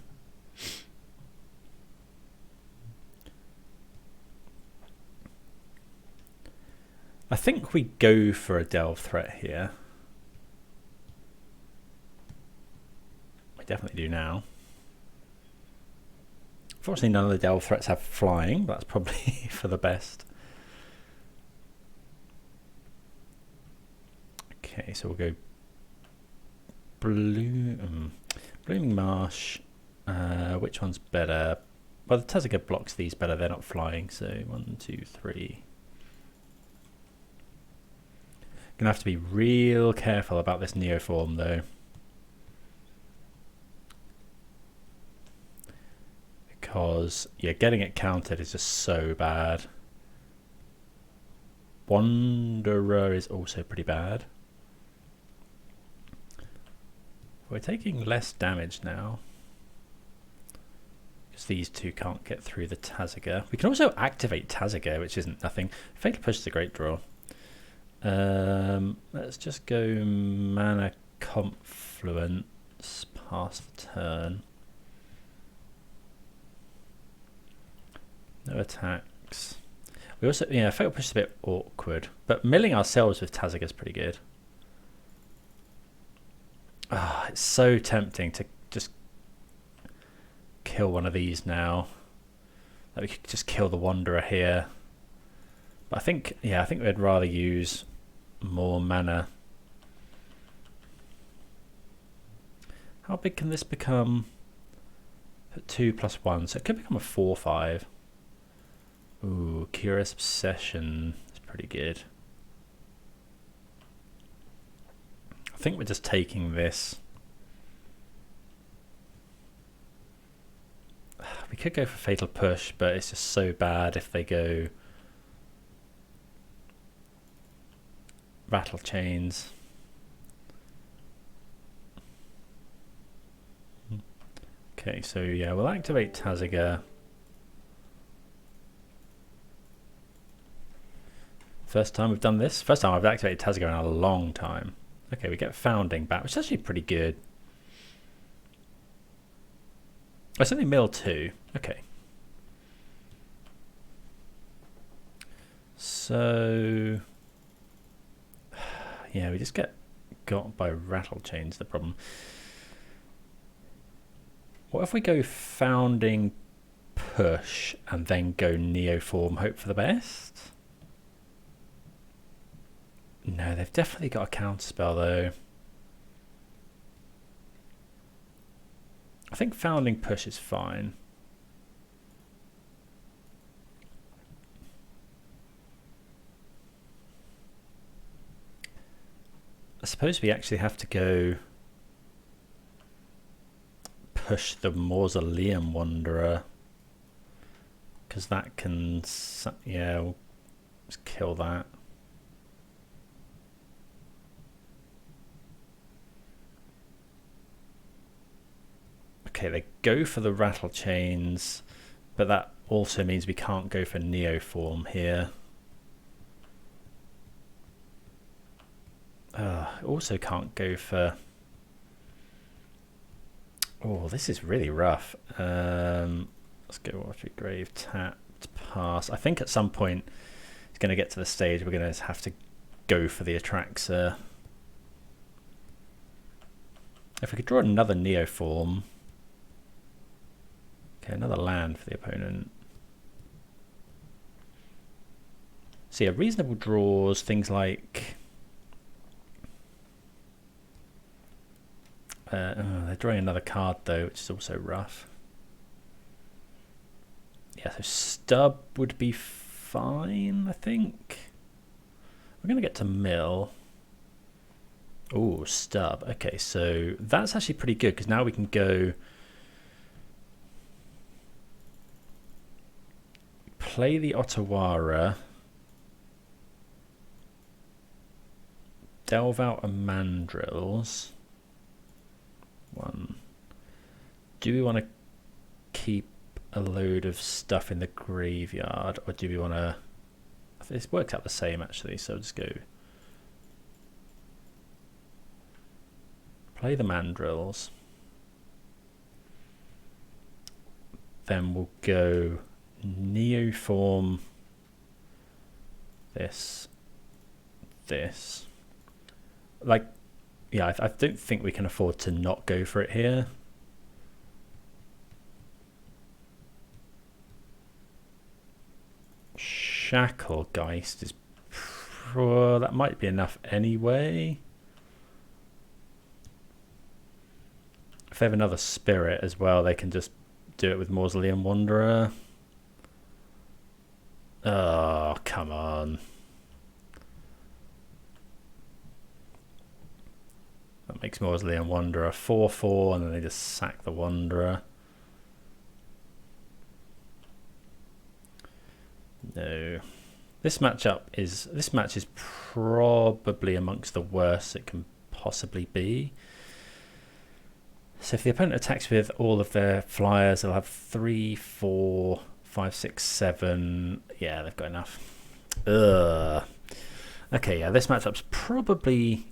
I think we go for a Delve threat here. We definitely do now. Unfortunately, none of the Delve threats have flying, but that's probably for the best. Okay, so we'll go Blooming Marsh. Which one's better? Well, the Taziger blocks these better. They're not flying, so 1, 2, 3. Gonna have to be real careful about this Neoform, though. because yeah, getting it countered is just so bad. Wanderer is also pretty bad. We're taking less damage now because these two can't get through the Tazagger. We can also activate Tazagger, which isn't nothing. Fatal Push is a great draw. Let's just go Mana Confluence, pass the turn. No attacks. We also, yeah, Fatal Push is a bit awkward, but milling ourselves with Tazagger is pretty good. Ah, it's so tempting to just kill one of these now. That we could just kill the Wanderer here. But I think, yeah, I think we'd rather use more mana. How big can this become? 2+1, so it could become a 4/5. Ooh, Curious Obsession is pretty good. I think we're just taking this. We could go for Fatal Push, but it's just so bad if they go Rattle Chains. Okay, so yeah, we'll activate Tazagger. First time we've done this. First time I've activated Tazagger in a long time. Okay, we get Founding back, which is actually pretty good. Oh, it's only mill 2. Okay. So yeah, we just get got by Rattle Chains, the problem. What if we go Founding Push and then go Neoform, hope for the best? No, they've definitely got a counterspell though. I think Founding Push is fine. I suppose we actually have to go push the Mausoleum Wanderer, because that can, yeah, we'll just kill that. Okay, they go for the Rattle Chains, but that also means we can't go for Neoform here. Also can't go for... Oh, this is really rough. Let's go Watery Grave, tapped, pass. I think at some point it's going to get to the stage we're going to have to go for the Atraxa. If we could draw another Neoform... Okay, another land for the opponent. So yeah, reasonable draws, things like... they're drawing another card though, which is also rough. Yeah, so stub would be fine, I think. We're going to get to mill. Oh, stub. Okay, so that's actually pretty good, because now we can go... Play the Otawara. Delve out a Mandrills. One. Do we want to keep a load of stuff in the graveyard, or do we want to... This works out the same actually, so I'll just go... Play the Mandrills. Then we'll go Neoform this. Like, yeah, I don't think we can afford to not go for it here. Shacklegeist is... that might be enough anyway. If they have another spirit as well, they can just do it with Mausoleum Wanderer. Oh, come on. That makes Mausoleum Wanderer 4/4, and then they just sack the Wanderer. No. This match is probably amongst the worst it can possibly be. So if the opponent attacks with all of their flyers, they'll have 3, 4, 5, 6, 7. Yeah, they've got enough. Ugh. Okay, yeah, this matchup's probably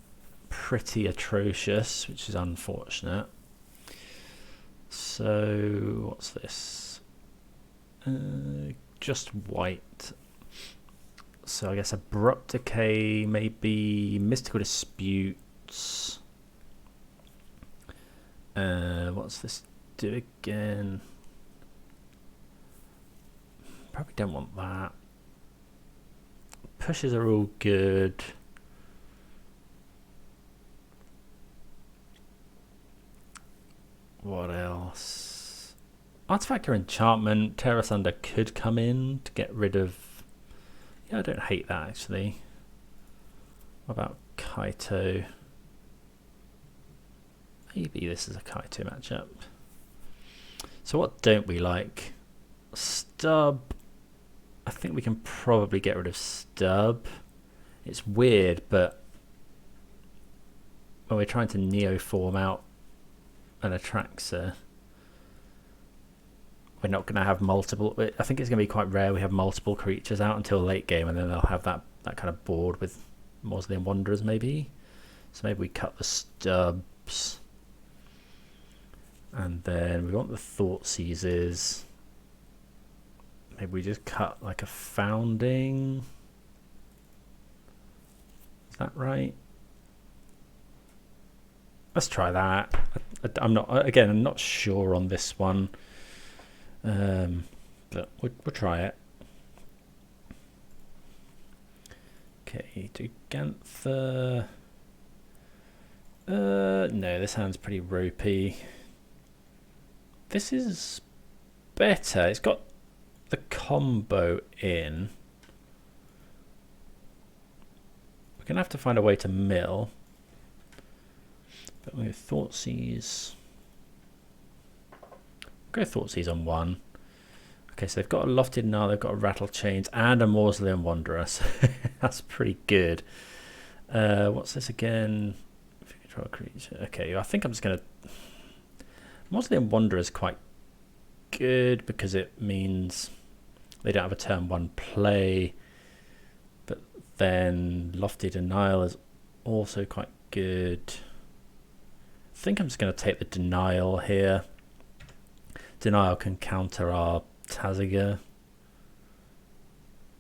pretty atrocious, which is unfortunate. So what's this? Just white. So I guess Abrupt Decay, maybe Mystical Disputes. What's this do again? Probably don't want that. Pushes are all good. What else? Artifact or Enchantment. Terra Thunder could come in to get rid of... Yeah, I don't hate that actually. What about Kaito? Maybe this is a Kaito matchup. So what don't we like? Stub. I think we can probably get rid of Stub. It's weird, but when we're trying to Neoform out an Atraxa, we're not going to have multiple. I think it's going to be quite rare we have multiple creatures out until late game, and then they'll have that kind of board with Mausoleum Wanderers maybe. So maybe we cut the Stubs. And then we want the Thought Seizes. Maybe we just cut like a Founding. Is that right? Let's try that. I'm not sure on this one. But we'll try it. Okay, do Ganther. No, this hand's pretty ropey. This is better. It's got the combo in. We're going to have to find a way to mill. But we'll go Thoughtseize. Go Thoughtseize on 1. Okay, so they've got a Lofted Denial, they've got a Rattle Chains, and a Mausoleum Wanderer. So that's pretty good. What's this again? If you control a creature. Okay, I think I'm just going to... Mausoleum Wanderer is quite good because it means they don't have a turn 1 play. But then Lofty Denial is also quite good. I think I'm just going to take the Denial here. Denial can counter our Taziger.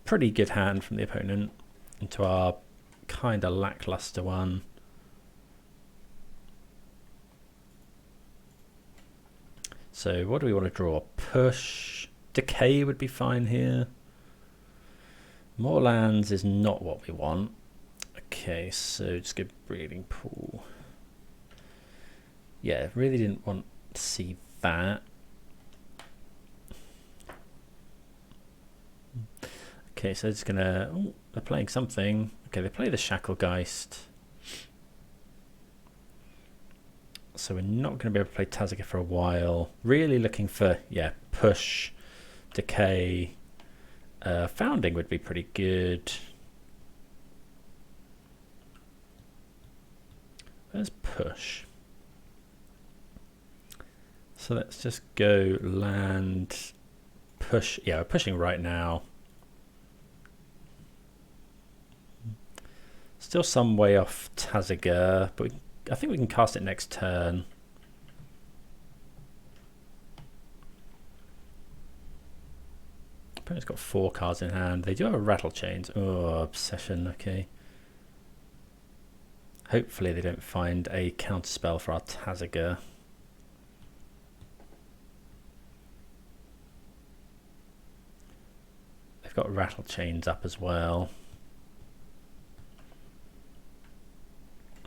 Pretty good hand from the opponent into our kind of lackluster one. So what do we want to draw? Push. Decay would be fine here. More lands is not what we want. Okay, so just go Breeding Pool. Yeah, really didn't want to see that. Okay, so it's gonna... Oh, they're playing something. Okay, they play the Shacklegeist. So we're not going to be able to play Taziger for a while. Really looking for, yeah, push, decay. Founding would be pretty good. Where's push? So let's just go land, push. Yeah, we're pushing right now. Still some way off Taziger, but I think we can cast it next turn. Opponent's got 4 cards in hand. They do have a Rattle Chains. Oh, Obsession, okay. Hopefully they don't find a counterspell for our Taziger. They've got Rattle Chains up as well.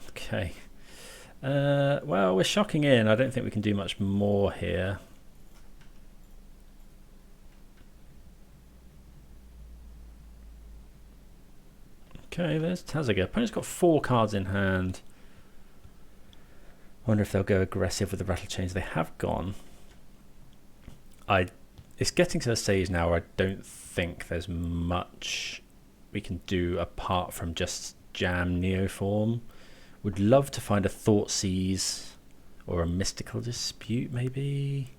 Okay. Well, we're shocking in. I don't think we can do much more here. Okay, there's Taziger. Opponent's got 4 cards in hand. I wonder if they'll go aggressive with the Rattle Chains. They have gone. it's getting to the stage now where I don't think there's much we can do apart from just jam Neoform. Would love to find a Thoughtseize or a Mystical Dispute, maybe.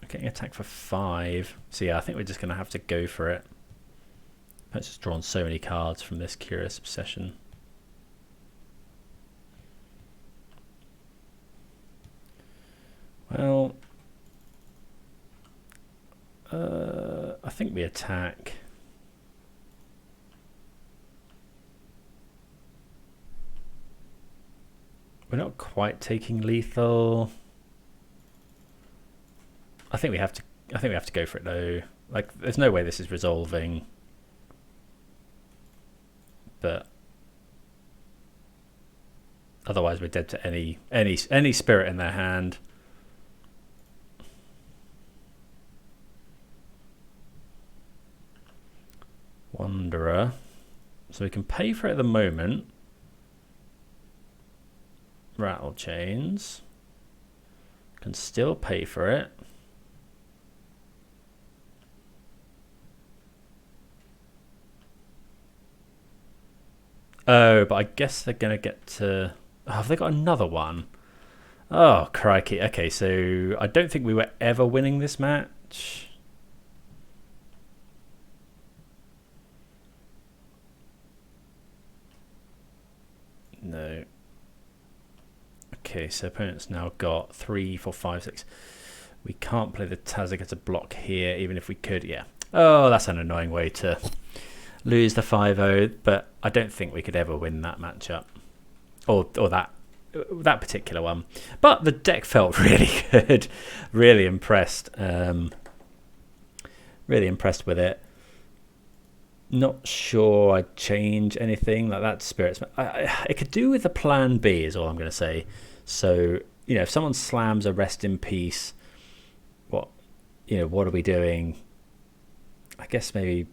Getting attack for 5. So yeah, I think we're just going to have to go for it. I've just drawn so many cards from this Curious Obsession. Well, I think we attack. We're not quite taking lethal. I think we have to. I think we have to go for it though. Like, there's no way this is resolving. But otherwise, we're dead to any spirit in their hand. Wanderer. So we can pay for it at the moment. Rattle chains. Can still pay for it. Oh, but I guess they're going to get to... Oh, have they got another one? Oh, crikey. Okay, so I don't think we were ever winning this match. No. Okay, so opponent's now got 3, 4, 5, 6. We can't play the Tazig as a block here, even if we could. Yeah. Oh, that's an annoying way to lose the 5-0, but I don't think we could ever win that matchup. Or that particular one. But the deck felt really good. Really impressed. Really impressed with it. Not sure I'd change anything like that. Spirits. It could do with a plan B is all I'm going to say. So, you know, if someone slams a Rest in Peace, what are we doing? I guess maybe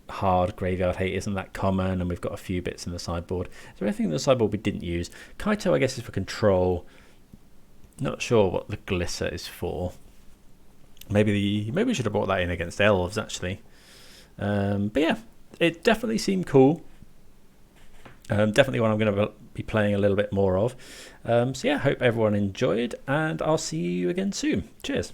hard Graveyard Hate isn't that common, and we've got a few bits in the sideboard. Is there anything in the sideboard we didn't use? Kaito, I guess, is for control. Not sure what the Glisser is for. Maybe we should have brought that in against elves, actually. But yeah, it definitely seemed cool. Definitely one I'm going to be playing a little bit more of. So yeah, hope everyone enjoyed, and I'll see you again soon. Cheers.